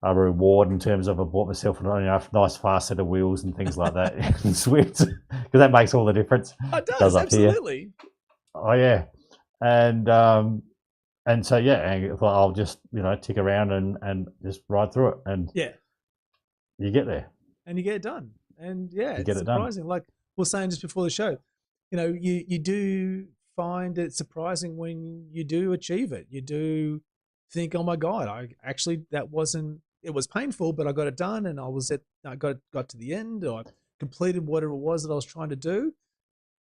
[SPEAKER 2] reward in terms of I bought myself a nice fast set of wheels and things like that in Zwift, because that makes all the difference.
[SPEAKER 1] It does absolutely.
[SPEAKER 2] Here. Oh yeah, and so and I thought I'll just tick around and just ride through it, and you get there
[SPEAKER 1] and you get it done, and it's surprising. Like we were saying just before the show, you do find it surprising when you do achieve it. You do think, oh my God, it was painful, but I got it done, and I got to the end, or I completed whatever it was that I was trying to do.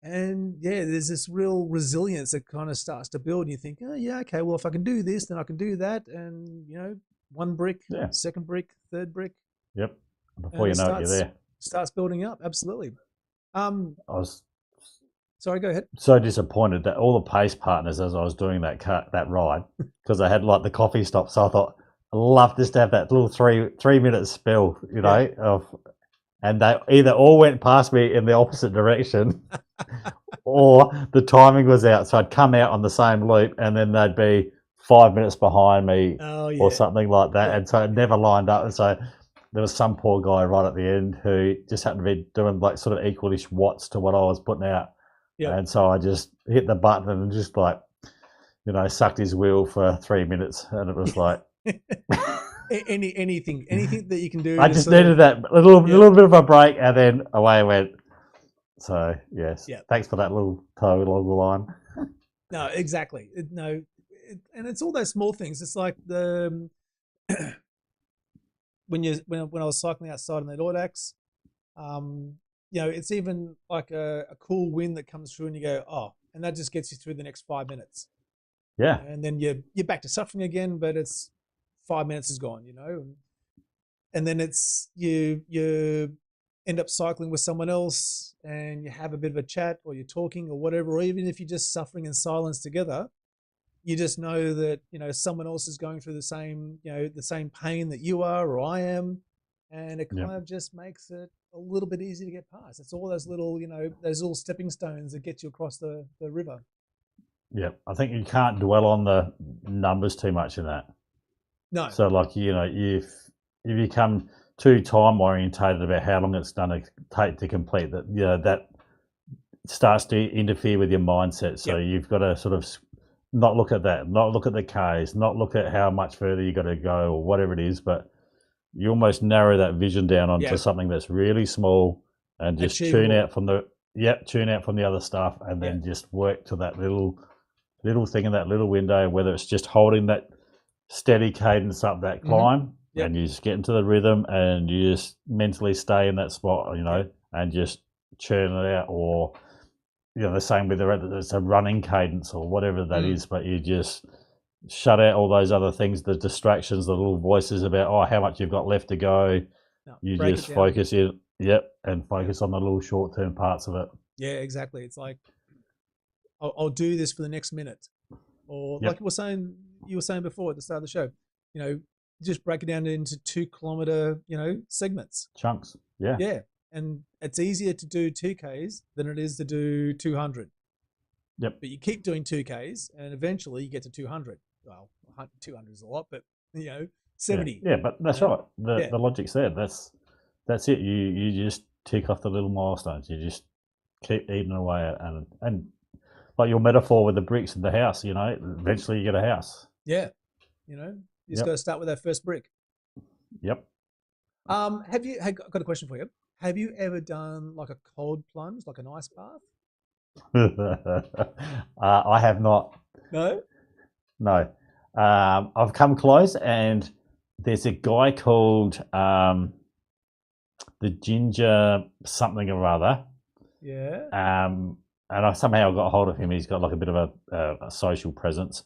[SPEAKER 1] And there's this real resilience that kind of starts to build. And you think, oh yeah, okay, well if I can do this, then I can do that. And one brick, second brick, third brick.
[SPEAKER 2] Yep. Before you know it, you're there.
[SPEAKER 1] Starts building up. Absolutely. Sorry, go ahead.
[SPEAKER 2] So disappointed that all the pace partners, as I was doing that ride, because I had like the coffee stop. So I thought, I'd love just to have that little 3-minute spell, and they either all went past me in the opposite direction or the timing was out. So I'd come out on the same loop and then they'd be 5 minutes behind me or something like that. Yeah. And so it never lined up. And so there was some poor guy right at the end who just happened to be doing like sort of equalish watts to what I was putting out. Yeah. And so I just hit the button and just like, sucked his wheel for 3 minutes. And it was like...
[SPEAKER 1] anything that you can do.
[SPEAKER 2] I just needed that little bit of a break, and then away I went. So yes, thanks for that little toe along the line.
[SPEAKER 1] No, exactly. And it's all those small things. It's like the when I was cycling outside in the Audax, it's even like a cool wind that comes through, and you go, oh, and that just gets you through the next 5 minutes.
[SPEAKER 2] Yeah,
[SPEAKER 1] and then you're back to suffering again, but it's 5 minutes is gone, and then it's you end up cycling with someone else and you have a bit of a chat, or you're talking or whatever, or even if you're just suffering in silence together, you just know that someone else is going through the same pain that you are or I am, and it kind of just makes it a little bit easier to get past. It's all those little those little stepping stones that get you across the river.
[SPEAKER 2] Yeah, I think you can't dwell on the numbers too much in that.
[SPEAKER 1] No.
[SPEAKER 2] So like, if you become too time orientated about how long it's going to take to complete that, that starts to interfere with your mindset. So you've got to sort of not look at that, not look at the Ks, not look at how much further you got to go or whatever it is, but you almost narrow that vision down onto something that's really small and just tune out from the other stuff, and then just work to that little thing in that little window, whether it's just holding that steady cadence up that climb, and you just get into the rhythm and you just mentally stay in that spot, and just churn it out, or the same with it's a running cadence or whatever that is, but you just shut out all those other things, the distractions, the little voices about how much you've got left to go. No, you just focus and focus on the little short-term parts of it.
[SPEAKER 1] Yeah, exactly. It's like I'll do this for the next minute, or like you were saying before at the start of the show, just break it down into 2 kilometer, segments,
[SPEAKER 2] chunks. Yeah.
[SPEAKER 1] And it's easier to do 2Ks than it is to do 200.
[SPEAKER 2] Yep.
[SPEAKER 1] But you keep doing 2Ks, and eventually you get to 200. Well, 200 is a lot, but 70.
[SPEAKER 2] Yeah, but that's right. The logic's there. That's it. You just tick off the little milestones. You just keep eating away at and like your metaphor with the bricks in the house, eventually you get a house.
[SPEAKER 1] Yeah. You just got to start with that first brick.
[SPEAKER 2] Yep.
[SPEAKER 1] I've got a question for you. Have you ever done like a cold plunge, like an ice bath?
[SPEAKER 2] I have not. No. I've come close, and there's a guy called the Ginger something or other.
[SPEAKER 1] Yeah.
[SPEAKER 2] And I somehow got a hold of him. He's got like a bit of a social presence,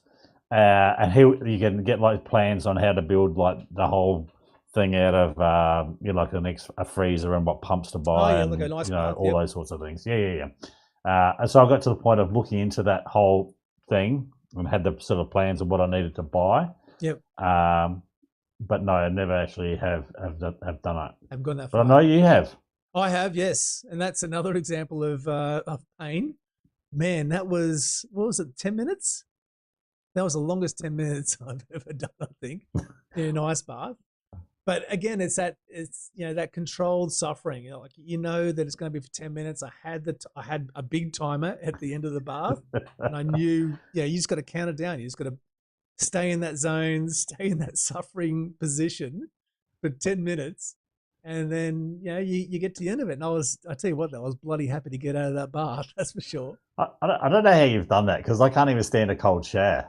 [SPEAKER 2] and you can get like plans on how to build like the whole thing out of like a freezer and what pumps to buy, and
[SPEAKER 1] like a nice bath,
[SPEAKER 2] all those sorts of things. Yeah. And so I got to the point of looking into that whole thing and had the sort of plans of what I needed to buy.
[SPEAKER 1] Yep.
[SPEAKER 2] But no, I never actually have done it.
[SPEAKER 1] I've gone that
[SPEAKER 2] far. But I know you have.
[SPEAKER 1] I have, yes, and that's another example of pain. Man, that was, what was it, 10 minutes? That was the longest 10 minutes I've ever done, I think, in an ice bath. But again, it's that controlled suffering. That it's going to be for 10 minutes. I had a big timer at the end of the bath, and I knew, you just got to count it down. You just got to stay in that zone, stay in that suffering position for 10 minutes. And then, you get to the end of it. And I tell you what, I was bloody happy to get out of that bath. That's for sure.
[SPEAKER 2] I don't know how you've done that, because I can't even stand a cold shower.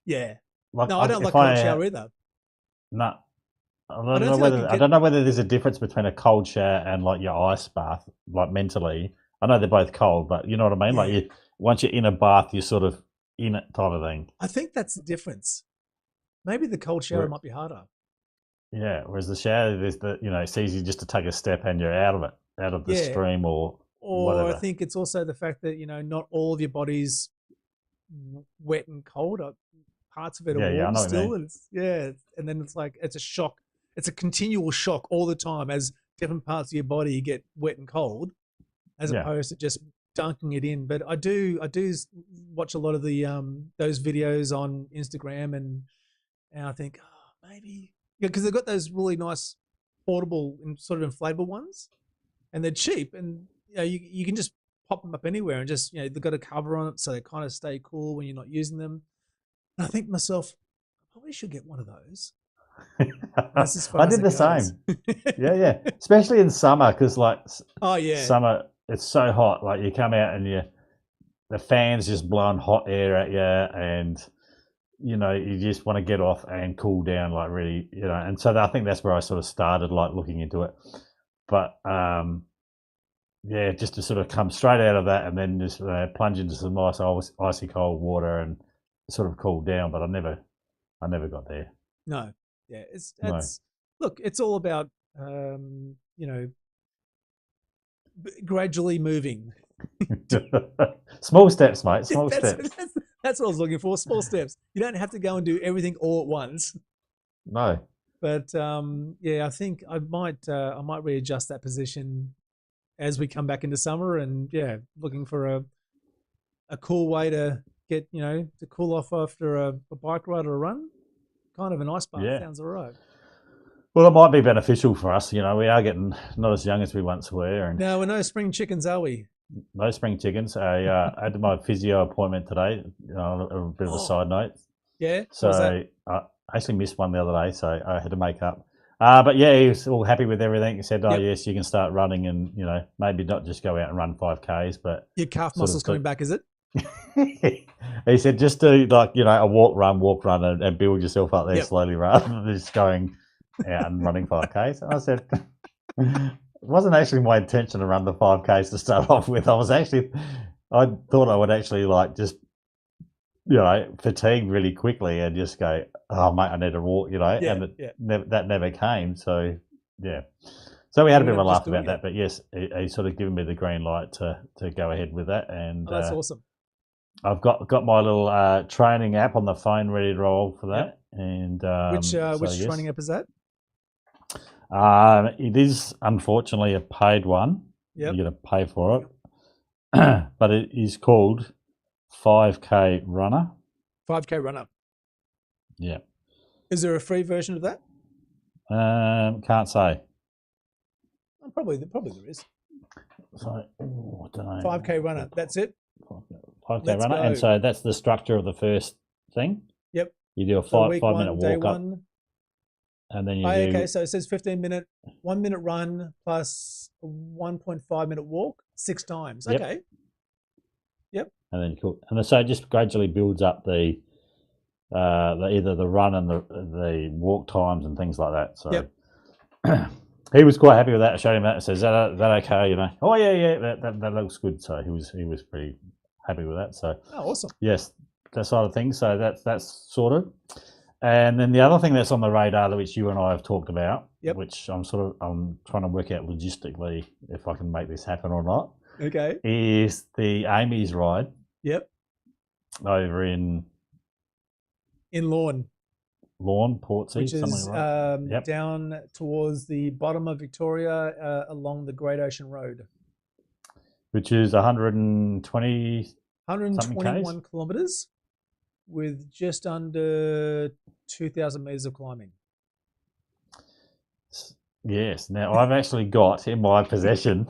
[SPEAKER 1] Yeah. No, I don't like cold shower either.
[SPEAKER 2] No. I don't know whether there's a difference between a cold shower and like your ice bath, like mentally. I know they're both cold, but you know what I mean? Yeah. Like once you're in a bath, you're sort of in it type of thing.
[SPEAKER 1] I think that's the difference. Maybe the cold shower might be harder.
[SPEAKER 2] Yeah, whereas the shower, there's it's easy just to take a step and you're out of the stream or whatever.
[SPEAKER 1] I think it's also the fact that not all of your body's wet and cold. Parts of it are warm still, and and then it's like it's a shock. It's a continual shock all the time as different parts of your body get wet and cold, as opposed to just dunking it in. But I do watch a lot of the those videos on Instagram, and I think maybe because they've got those really nice portable and sort of inflatable ones, and they're cheap, and you can just pop them up anywhere, and just they've got a cover on it so they kind of stay cool when you're not using them. And I think to myself, I probably should get one of those.
[SPEAKER 2] I did the same. Yeah. Especially in summer, because summer it's so hot. Like you come out and the fan's just blowing hot air at you, and you just want to get off and cool down, like really, And so I think that's where I sort of started, like looking into it. But just to sort of come straight out of that and then just plunge into some nice icy cold water and sort of cool down. But I never got there.
[SPEAKER 1] No. Yeah, look, it's all about gradually moving.
[SPEAKER 2] Small steps, mate. Small steps.
[SPEAKER 1] That's what I was looking for. Small steps. You don't have to go and do everything all at once.
[SPEAKER 2] No.
[SPEAKER 1] But I think I might readjust that position as we come back into summer, and looking for a cool way to get to cool off after a bike ride or a run. Kind of a nice bath sounds all right.
[SPEAKER 2] Well, it might be beneficial for us. We are getting not as young as we once were. And
[SPEAKER 1] no, we're no spring chickens, are we?
[SPEAKER 2] No spring chickens. I had my physio appointment today. A bit of a side note.
[SPEAKER 1] Yeah.
[SPEAKER 2] So I actually missed one the other day, so I had to make up. But he was all happy with everything. He said, yes, you can start running, and maybe not just go out and run 5Ks, but
[SPEAKER 1] your calf muscles coming back, is it?
[SPEAKER 2] He said just do a walk run and build yourself up there slowly rather than just going out and running 5Ks. And I said it wasn't actually my intention to run the 5Ks to start off with. I thought I would actually just fatigue really quickly and just go, oh mate, I need to walk, that never came. So so we had a bit of a laugh about that, but yes, he sort of given me the green light to go ahead with that. And
[SPEAKER 1] that's awesome.
[SPEAKER 2] I've got my little training app on the phone ready to roll for that. And
[SPEAKER 1] which training app is that?
[SPEAKER 2] It is unfortunately a paid one.
[SPEAKER 1] Yep.
[SPEAKER 2] You got to pay for it, but it is called 5K Runner.
[SPEAKER 1] 5K Runner.
[SPEAKER 2] Yeah.
[SPEAKER 1] Is there a free version of that?
[SPEAKER 2] Can't say.
[SPEAKER 1] Probably there is.
[SPEAKER 2] So I don't know.
[SPEAKER 1] 5K Runner. That's it.
[SPEAKER 2] 5K Runner, and so that's the structure of the first thing.
[SPEAKER 1] Yep.
[SPEAKER 2] You do a 5-minute walk up, and then you do.
[SPEAKER 1] Okay, so it says 15-minute, 1 minute run plus a 1.5 minute walk 6 times.
[SPEAKER 2] Yep.
[SPEAKER 1] Okay. Yep.
[SPEAKER 2] And then cool, and so it just gradually builds up the either the run and the walk times and things like that. So.
[SPEAKER 1] Yep.
[SPEAKER 2] he was quite happy with that. I showed him that and says, is that okay? You know, oh yeah, that looks good. So he was pretty happy with that. So
[SPEAKER 1] awesome.
[SPEAKER 2] Yes, that sort of thing. So that's sorted. And then the other thing that's on the radar, which you and I have talked about, which I'm trying to work out logistically if I can make this happen or not.
[SPEAKER 1] Okay.
[SPEAKER 2] Is the Amy's ride.
[SPEAKER 1] Yep.
[SPEAKER 2] Over in
[SPEAKER 1] Lawn,
[SPEAKER 2] Portsea,
[SPEAKER 1] which is
[SPEAKER 2] like
[SPEAKER 1] down towards the bottom of Victoria, along the Great Ocean Road,
[SPEAKER 2] which is 121
[SPEAKER 1] kilometers, with just under 2,000 meters of climbing.
[SPEAKER 2] Yes. Now I've actually got in my possession.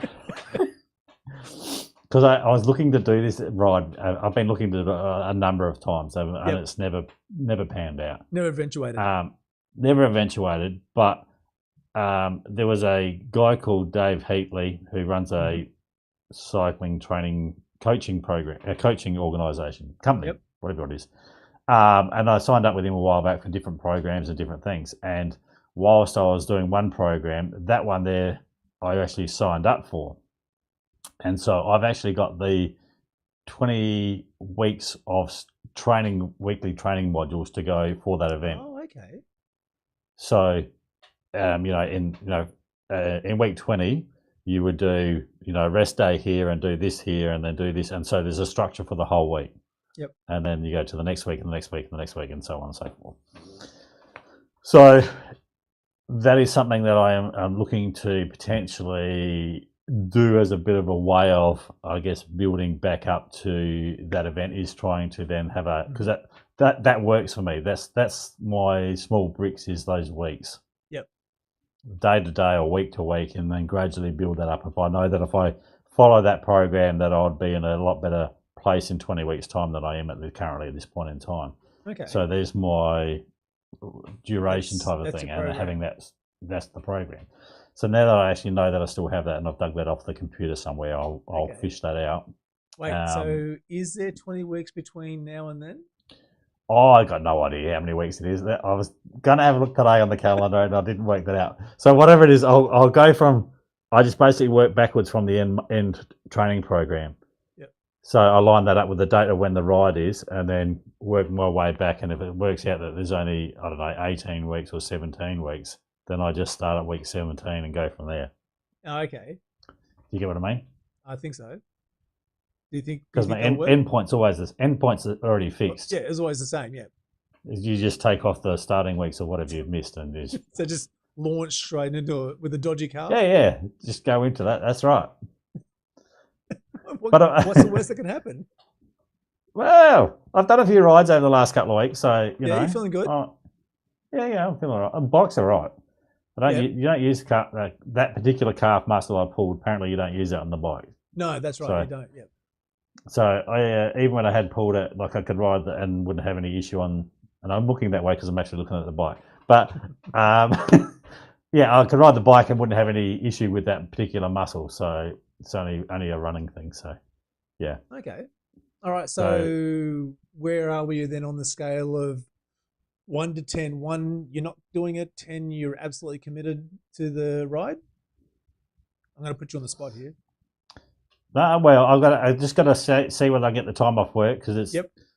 [SPEAKER 2] Because I was looking to do this ride. I've been looking to do it a number of times, and it's never panned out.
[SPEAKER 1] Never eventuated.
[SPEAKER 2] Never eventuated. But there was a guy called Dave Heatley who runs a cycling training coaching program, a coaching organisation, company, whatever it is. And I signed up with him a while back for different programs and different things. And whilst I was doing one program, that one there I actually signed up for. And so I've actually got the 20 weeks of weekly training modules to go for that event.
[SPEAKER 1] Oh, okay.
[SPEAKER 2] So, in week 20, you would do, rest day here and do this here and then do this. And so there's a structure for the whole week.
[SPEAKER 1] Yep.
[SPEAKER 2] And then you go to the next week and the next week and the next week and so on and so forth. So that is something that I am looking to potentially do as a bit of a way of, I guess, building back up to that event, is trying to then have because that works for me. That's my small bricks, is those weeks.
[SPEAKER 1] Yep.
[SPEAKER 2] Day to day or week to week, and then gradually build that up. If I know that if I follow that program, that I'd be in a lot better place in 20 weeks' time than I am currently at this point in time.
[SPEAKER 1] Okay.
[SPEAKER 2] So there's my duration type of thing, and having that's the program. So now that I actually know that I still have that and I've dug that off the computer somewhere, I'll fish that out.
[SPEAKER 1] Wait, so is there 20 weeks between now and then?
[SPEAKER 2] Oh, I got no idea how many weeks it is. I was going to have a look today on the calendar and I didn't work that out. So whatever it is, I'll go from, I just basically work backwards from the end training program.
[SPEAKER 1] Yep.
[SPEAKER 2] So I line that up with the date of when the ride is and then work my way back. And if it works out that there's only, 18 weeks or 17 weeks, then I just start at week 17 and go from there.
[SPEAKER 1] Oh, okay.
[SPEAKER 2] Do you get what I mean?
[SPEAKER 1] I think so. Do you think?
[SPEAKER 2] Because my end point's always this. End point's already fixed.
[SPEAKER 1] Yeah, it's always the same. Yeah.
[SPEAKER 2] You just take off the starting weeks or whatever you've missed and
[SPEAKER 1] so just launch straight into it with a dodgy car.
[SPEAKER 2] Yeah. Just go into that. That's right.
[SPEAKER 1] What's the worst that can happen?
[SPEAKER 2] Well, I've done a few rides over the last couple of weeks, so you know.
[SPEAKER 1] You feeling good?
[SPEAKER 2] Yeah, I'm feeling all right. Bikes are right. You don't use that particular calf muscle I pulled. Apparently, you don't use that on the bike.
[SPEAKER 1] No, that's right. You don't. Yep.
[SPEAKER 2] So I even when I had pulled it, like I could ride and wouldn't have any issue on. And I'm looking that way because I'm actually looking at the bike. But I could ride the bike and wouldn't have any issue with that particular muscle. So it's only a running thing. So yeah.
[SPEAKER 1] Okay. All right. So where are we then on the scale of 1 to 10? 1, you're not doing it. 10, you're absolutely committed to the ride. I'm going to put you on the spot here.
[SPEAKER 2] No, well, I just got to see when I get the time off work because it's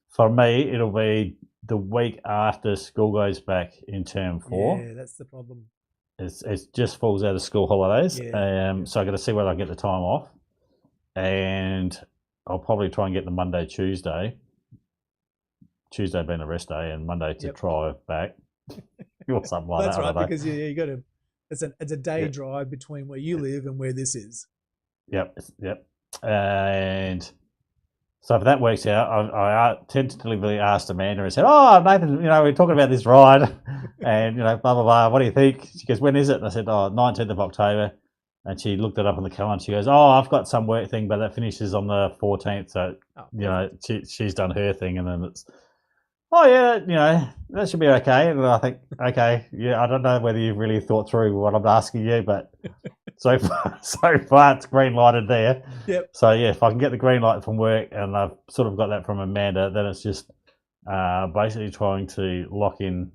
[SPEAKER 2] for me. It'll be the week after school goes back in term 4.
[SPEAKER 1] Yeah, that's the problem.
[SPEAKER 2] It just falls out of school holidays. So I got to see whether I get the time off, and I'll probably try and get the Monday, Tuesday being a rest day, and Monday to drive back or something like that.
[SPEAKER 1] That's right, because you got to. It's a day drive between where you live and where this is.
[SPEAKER 2] Yep. And so if that works out, I tentatively asked Amanda and said, "Oh, Nathan, we're talking about this ride, and blah blah blah. What do you think?" She goes, "When is it?" And I said, "Oh, 19th of October." And she looked it up on the calendar. She goes, "Oh, I've got some work thing, but that finishes on the 14th." So she's done her thing, and then it's. Oh yeah, that should be okay. And I think, okay, I don't know whether you've really thought through what I'm asking you, but so far it's green lighted there.
[SPEAKER 1] Yep.
[SPEAKER 2] So yeah, if I can get the green light from work, and I've sort of got that from Amanda, then it's just basically trying to lock in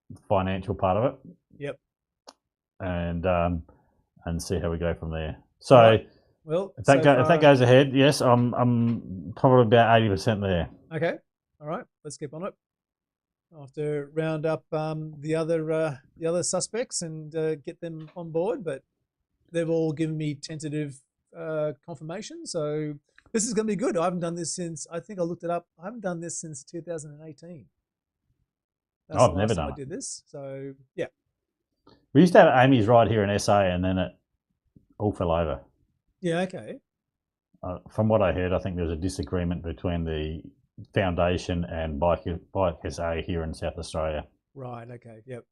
[SPEAKER 2] the financial part of it.
[SPEAKER 1] Yep.
[SPEAKER 2] And and see how we go from there. So
[SPEAKER 1] right. Well,
[SPEAKER 2] if that goes ahead, yes, I'm probably about 80% there.
[SPEAKER 1] Okay. All right. Let's keep on it. I'll have to round up the other suspects and get them on board, but they've all given me tentative confirmation. So this is going to be good. I haven't done this since, I think I looked it up. I haven't done this since 2018. That's
[SPEAKER 2] I've
[SPEAKER 1] the
[SPEAKER 2] never
[SPEAKER 1] last time
[SPEAKER 2] done
[SPEAKER 1] I did this. So yeah.
[SPEAKER 2] We used to have Amy's ride here in SA, and then it all fell over.
[SPEAKER 1] Yeah. Okay.
[SPEAKER 2] From what I heard, I think there was a disagreement between the foundation and Bike SA here in South Australia.
[SPEAKER 1] Right. Okay. Yep.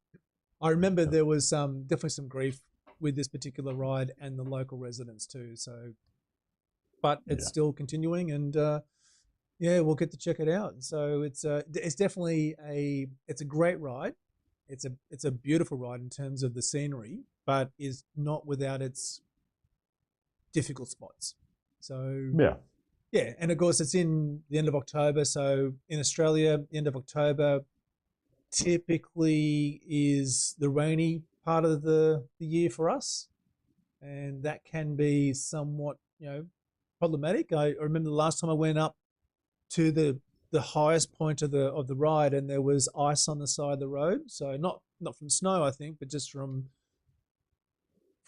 [SPEAKER 1] I remember there was definitely some grief with this particular ride and the local residents too. So, but it's still continuing, and yeah, we'll get to check it out. So it's definitely it's a great ride. It's a beautiful ride in terms of the scenery, but is not without its difficult spots. So yeah, and of course it's in the end of October. So in Australia, the end of October typically is the rainy part of the year for us, and that can be somewhat problematic. I remember the last time I went up to the highest point of the ride, and there was ice on the side of the road. So not from snow, I think, but just from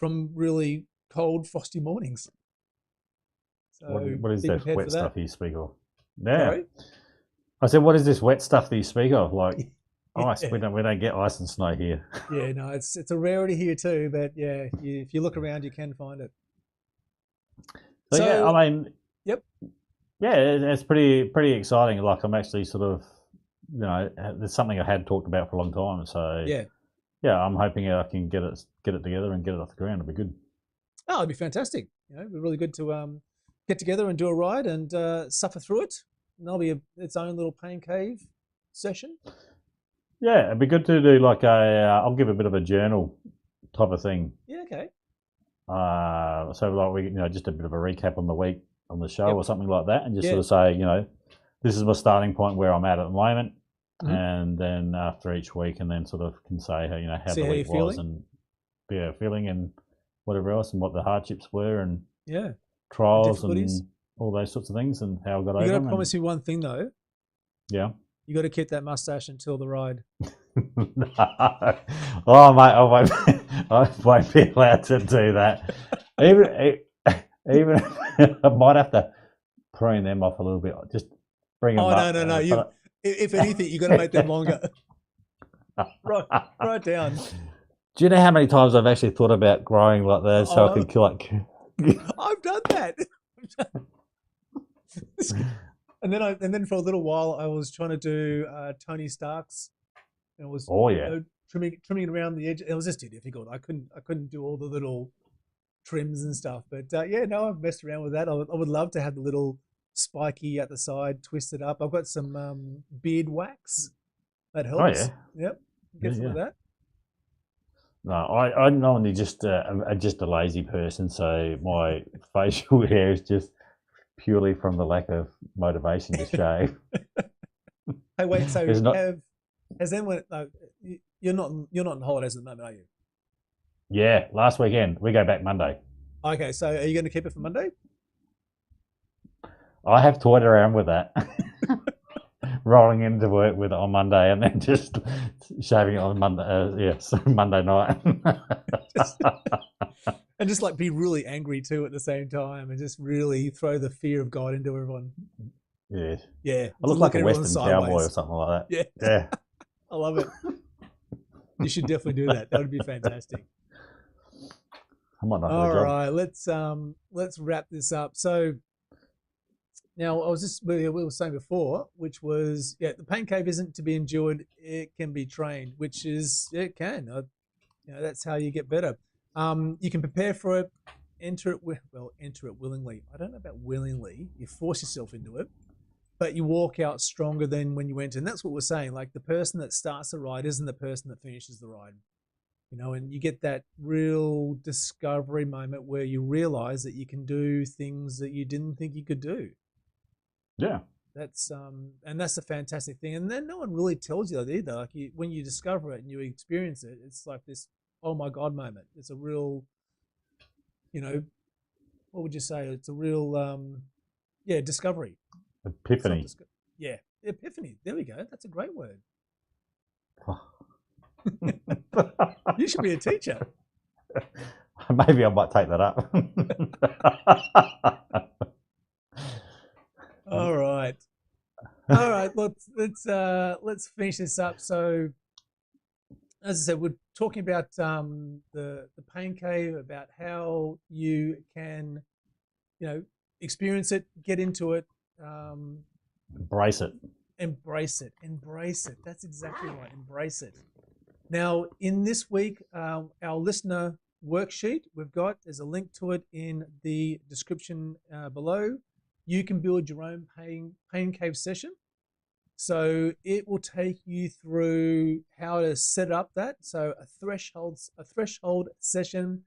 [SPEAKER 1] really cold, frosty mornings. So
[SPEAKER 2] what is that wet stuff you speak of? Yeah.
[SPEAKER 1] Sorry?
[SPEAKER 2] I said, what is this wet stuff that you speak of? Like ice? We don't get ice and snow here.
[SPEAKER 1] Yeah, no, it's a rarity here too. But yeah, if you look around, you can find it.
[SPEAKER 2] So yeah, I mean,
[SPEAKER 1] yep.
[SPEAKER 2] Yeah, it's pretty exciting. Like I'm actually sort of, there's something I had talked about for a long time. So yeah, I'm hoping I can get it together and get it off the ground. It'll be good.
[SPEAKER 1] Oh, it'd be fantastic. It'd be really good to get together and do a ride and suffer through it. And that'll be its own little pain cave session.
[SPEAKER 2] Yeah, it'd be good to do like I'll give a bit of a journal type of thing.
[SPEAKER 1] Yeah, okay.
[SPEAKER 2] So like we, just a bit of a recap on the week on the show or something like that, and just sort of say, this is my starting point where I'm at the moment, and then after each week, and then sort of can say, how the week was and feeling and whatever else, and what the hardships were, and trials and all those sorts of things, and how I got over them.
[SPEAKER 1] You got to promise me one thing though.
[SPEAKER 2] Yeah.
[SPEAKER 1] You got to keep that mustache until the ride.
[SPEAKER 2] No. Oh mate, I won't be allowed to do that. Even I might have to prune them off a little bit. Just bring them up.
[SPEAKER 1] No. If anything, you got to make them longer. Right down.
[SPEAKER 2] Do you know how many times I've actually thought about growing like that so I could like?
[SPEAKER 1] I've done that. And then for a little while I was trying to do Tony Stark's. And it was trimming around the edge. It was just too difficult. I couldn't do all the little trims and stuff. But I've messed around with that. I would love to have the little spiky at the side twisted up. I've got some beard wax that helps.
[SPEAKER 2] Oh yeah.
[SPEAKER 1] Yep. Get some of that.
[SPEAKER 2] No, I'm normally just a lazy person, so my facial hair is just purely from the lack of motivation to shave.
[SPEAKER 1] Hey, wait. So has anyone? You're not on holidays at the moment, are you?
[SPEAKER 2] Yeah, last weekend. We go back Monday.
[SPEAKER 1] Okay, so are you going to keep it for Monday?
[SPEAKER 2] I have toyed around with that. Rolling into work with it on Monday and then just shaving it on Monday. Monday night.
[SPEAKER 1] And just like be really angry too at the same time, and just really throw the fear of God into everyone.
[SPEAKER 2] Yeah.
[SPEAKER 1] Yeah.
[SPEAKER 2] I look like a Western cowboy or something like
[SPEAKER 1] that.
[SPEAKER 2] Yeah.
[SPEAKER 1] I love it. You should definitely do that. That would be fantastic.
[SPEAKER 2] I might not.
[SPEAKER 1] All right, let's wrap this up. So now we were saying before, which was the pain cave isn't to be endured; it can be trained, which is it can. That's how you get better. You can prepare for it, enter it willingly. I don't know about willingly. You force yourself into it, but you walk out stronger than when you went. And that's what we're saying. Like the person that starts the ride isn't the person that finishes the ride. And you get that real discovery moment where you realize that you can do things that you didn't think you could do.
[SPEAKER 2] Yeah.
[SPEAKER 1] That's and that's a fantastic thing. And then no one really tells you that either. Like when you discover it and you experience it, it's like this oh my God moment. It's a real what would you say? It's a real, discovery.
[SPEAKER 2] Epiphany.
[SPEAKER 1] Yeah, epiphany. There we go. That's a great word. You should be a teacher.
[SPEAKER 2] Maybe I might take that up.
[SPEAKER 1] All right. Let's finish this up. So, as I said, we're talking about the pain cave, about how you can, experience it, get into it,
[SPEAKER 2] Embrace it.
[SPEAKER 1] Embrace it. That's exactly right. Embrace it. Now, in this week, our listener worksheet there's a link to it in the description below. You can build your own pain cave session. So it will take you through how to set up that. So a threshold session,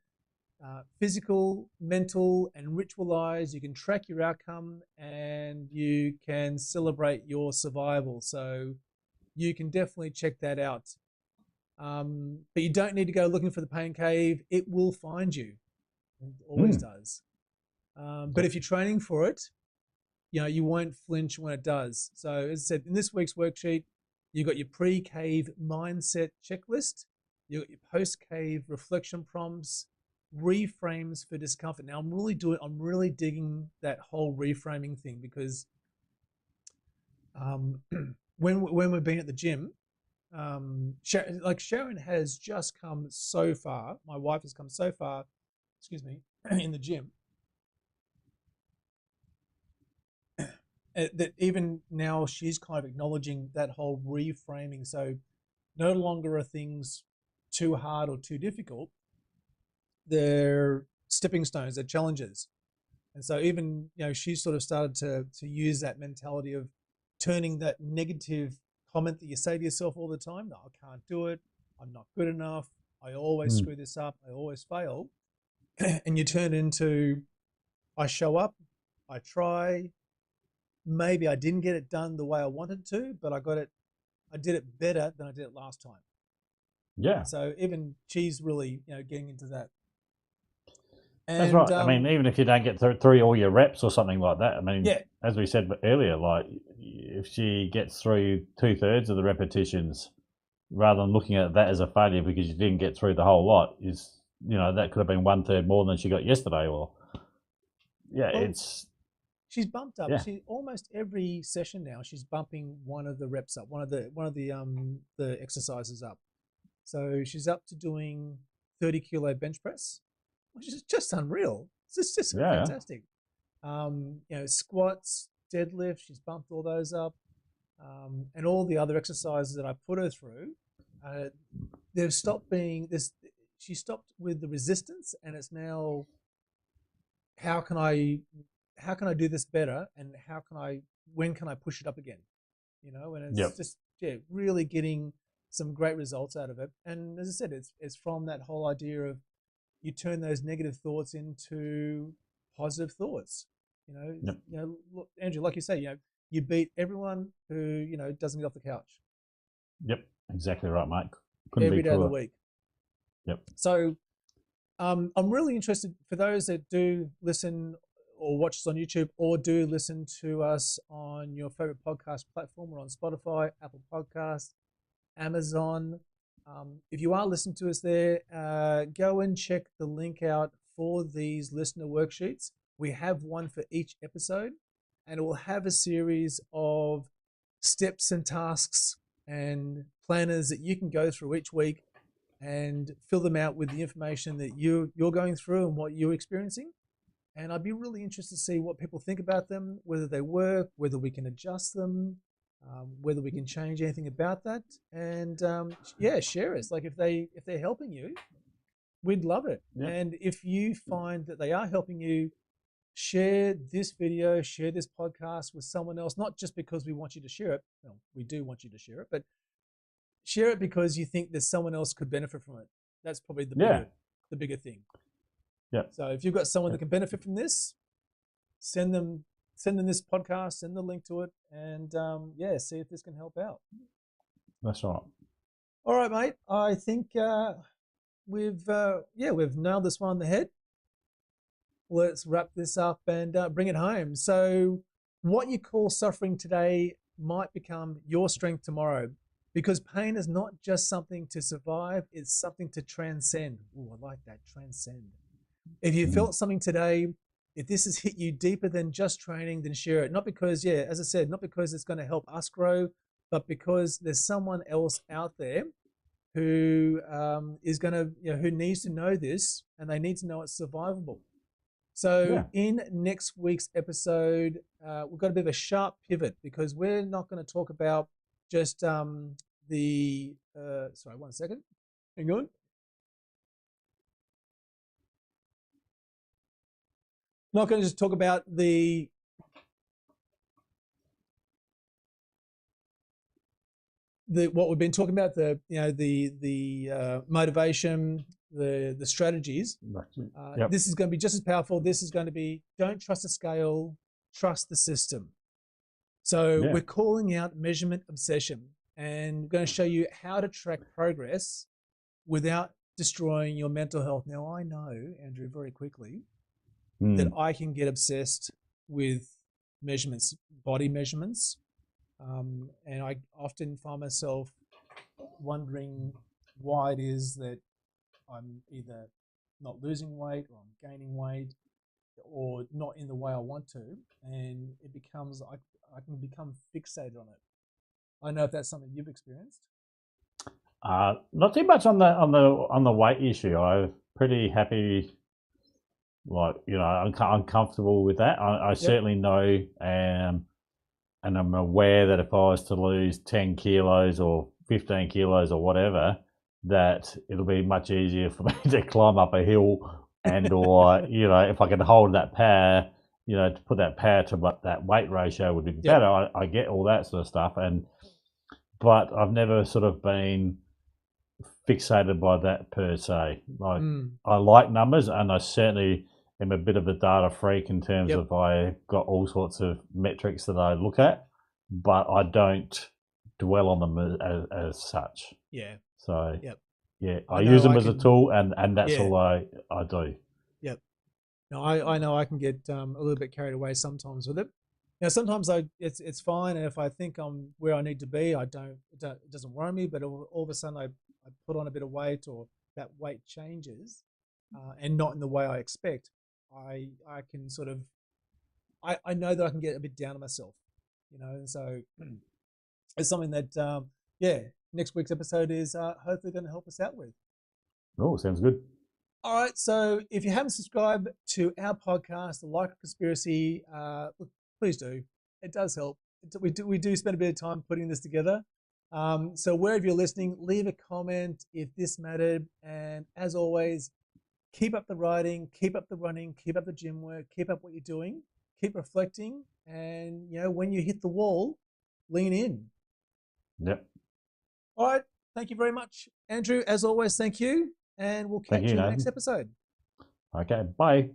[SPEAKER 1] physical, mental, and ritualized. You can track your outcome and you can celebrate your survival. So you can definitely check that out. But you don't need to go looking for the pain cave. It will find you. It always does. But if you're training for it, you won't flinch when it does. So as I said, in this week's worksheet, you've got your pre-cave mindset checklist. You've got your post-cave reflection prompts, reframes for discomfort. Now I'm really digging that whole reframing thing because when we've been at the gym, Sharon has just come so far. My wife has come so far, in the gym. That even now she's kind of acknowledging that whole reframing. So no longer are things too hard or too difficult. They're stepping stones, they're challenges. And so even, she's sort of started to use that mentality of turning that negative comment that you say to yourself all the time, no, I can't do it, I'm not good enough, I always screw this up, I always fail. And you turn into, I show up, I try, maybe I didn't get it done the way I wanted to, but I did it better than I did it last time.
[SPEAKER 2] Yeah.
[SPEAKER 1] So even she's really, getting into that. And,
[SPEAKER 2] that's right. I mean, even if you don't get through all your reps or something like that, I mean, as we said earlier, like if she gets through 2/3 of the repetitions, rather than looking at that as a failure because you didn't get through the whole lot, that could have been 1/3 more than she got yesterday. Or
[SPEAKER 1] she's bumped up. She almost every session now she's bumping one of the reps up, one of the exercises up. So she's up to doing 30 kilo bench press, which is just unreal. It's just fantastic. Squats, deadlift, she's bumped all those up, and all the other exercises that I put her through. They've stopped being this. She stopped with the resistance, and it's now how can I do this better, and when can I push it up again? And it's just really getting some great results out of it. And as I said, it's from that whole idea of you turn those negative thoughts into positive thoughts. Look, Andrew, like you say, you beat everyone who doesn't get off the couch.
[SPEAKER 2] Yep, exactly right, mate.
[SPEAKER 1] Every day of the week.
[SPEAKER 2] Yep.
[SPEAKER 1] So I'm really interested for those that do listen or watch us on YouTube or do listen to us on your favorite podcast platform. We're on Spotify, Apple Podcasts, Amazon. If you are listening to us there, go and check the link out for these listener worksheets. We have one for each episode, and it will have a series of steps and tasks and planners that you can go through each week and fill them out with the information that you're going through and what you're experiencing. And I'd be really interested to see what people think about them, whether they work, whether we can adjust them, whether we can change anything about that. And share us. Like if they're helping you, we'd love it. Yeah. And if you find that they are helping you, share this video, share this podcast with someone else, not just because we want you to share it. Well, we do want you to share it, but share it because you think that someone else could benefit from it. That's probably the bigger thing.
[SPEAKER 2] Yeah.
[SPEAKER 1] So if you've got someone that can benefit from this, send them this podcast, send the link to it, and see if this can help out.
[SPEAKER 2] That's right.
[SPEAKER 1] All right, mate. I think we've nailed this one on the head. let's wrap this up and bring it home. So, what you call suffering today might become your strength tomorrow, because pain is not just something to survive, it's something to transcend. Oh, I like that, transcend. If you felt something today, if this has hit you deeper than just training, then share it. Not because, yeah, as I said, not because it's going to help us grow, but because there's someone else out there who is going to, who needs to know this, and they need to know it's survivable. So in next week's episode, we've got a bit of a sharp pivot, because we're not going to talk about just sorry, 1 second. Hang on. Not going to just talk about what we've been talking about, the motivation, the strategies. This is going to be just as powerful. This is going to be, don't trust the scale, trust the system. So we're calling out measurement obsession, and we're going to show you how to track progress without destroying your mental health. Now, I know, Andrew, very quickly that I can get obsessed with measurements, body measurements. And I often find myself wondering why it is that I'm either not losing weight, or I'm gaining weight, or not in the way I want to. And it becomes, I can become fixated on it. I don't know if that's something you've experienced.
[SPEAKER 2] Not too much on the weight issue. I'm pretty happy. Like, I'm comfortable with that. I certainly know, and I'm aware that if I was to lose 10 kilos or 15 kilos or whatever, that it'll be much easier for me to climb up a hill, and or if I can hold that power, to put that power to that weight ratio would be better. I get all that sort of stuff, but I've never sort of been fixated by that per se. Like, I like numbers, and I certainly am a bit of a data freak in terms of, I got all sorts of metrics that I look at, but I don't dwell on them as such.
[SPEAKER 1] Yeah.
[SPEAKER 2] So I use them as a tool, and that's all I do.
[SPEAKER 1] Yep. No, I know I can get a little bit carried away sometimes with it. Now, sometimes it's fine, and if I think I'm where I need to be, it doesn't worry me. But all of a sudden, I put on a bit of weight, or that weight changes, and not in the way I expect. I can sort of, I know that I can get a bit down on myself, and so it's something that next week's episode is hopefully going to help us out with.
[SPEAKER 2] Oh, sounds good.
[SPEAKER 1] All right, so if you haven't subscribed to our podcast, The Like of Conspiracy, please do. It does help. We do spend a bit of time putting this together. So wherever you're listening, leave a comment if this mattered. And as always, keep up the writing, keep up the running, keep up the gym work, keep up what you're doing, keep reflecting, and when you hit the wall, lean in.
[SPEAKER 2] Yep.
[SPEAKER 1] All right. Thank you very much, Andrew. As always, thank you. And we'll catch you in the next episode.
[SPEAKER 2] Okay. Bye.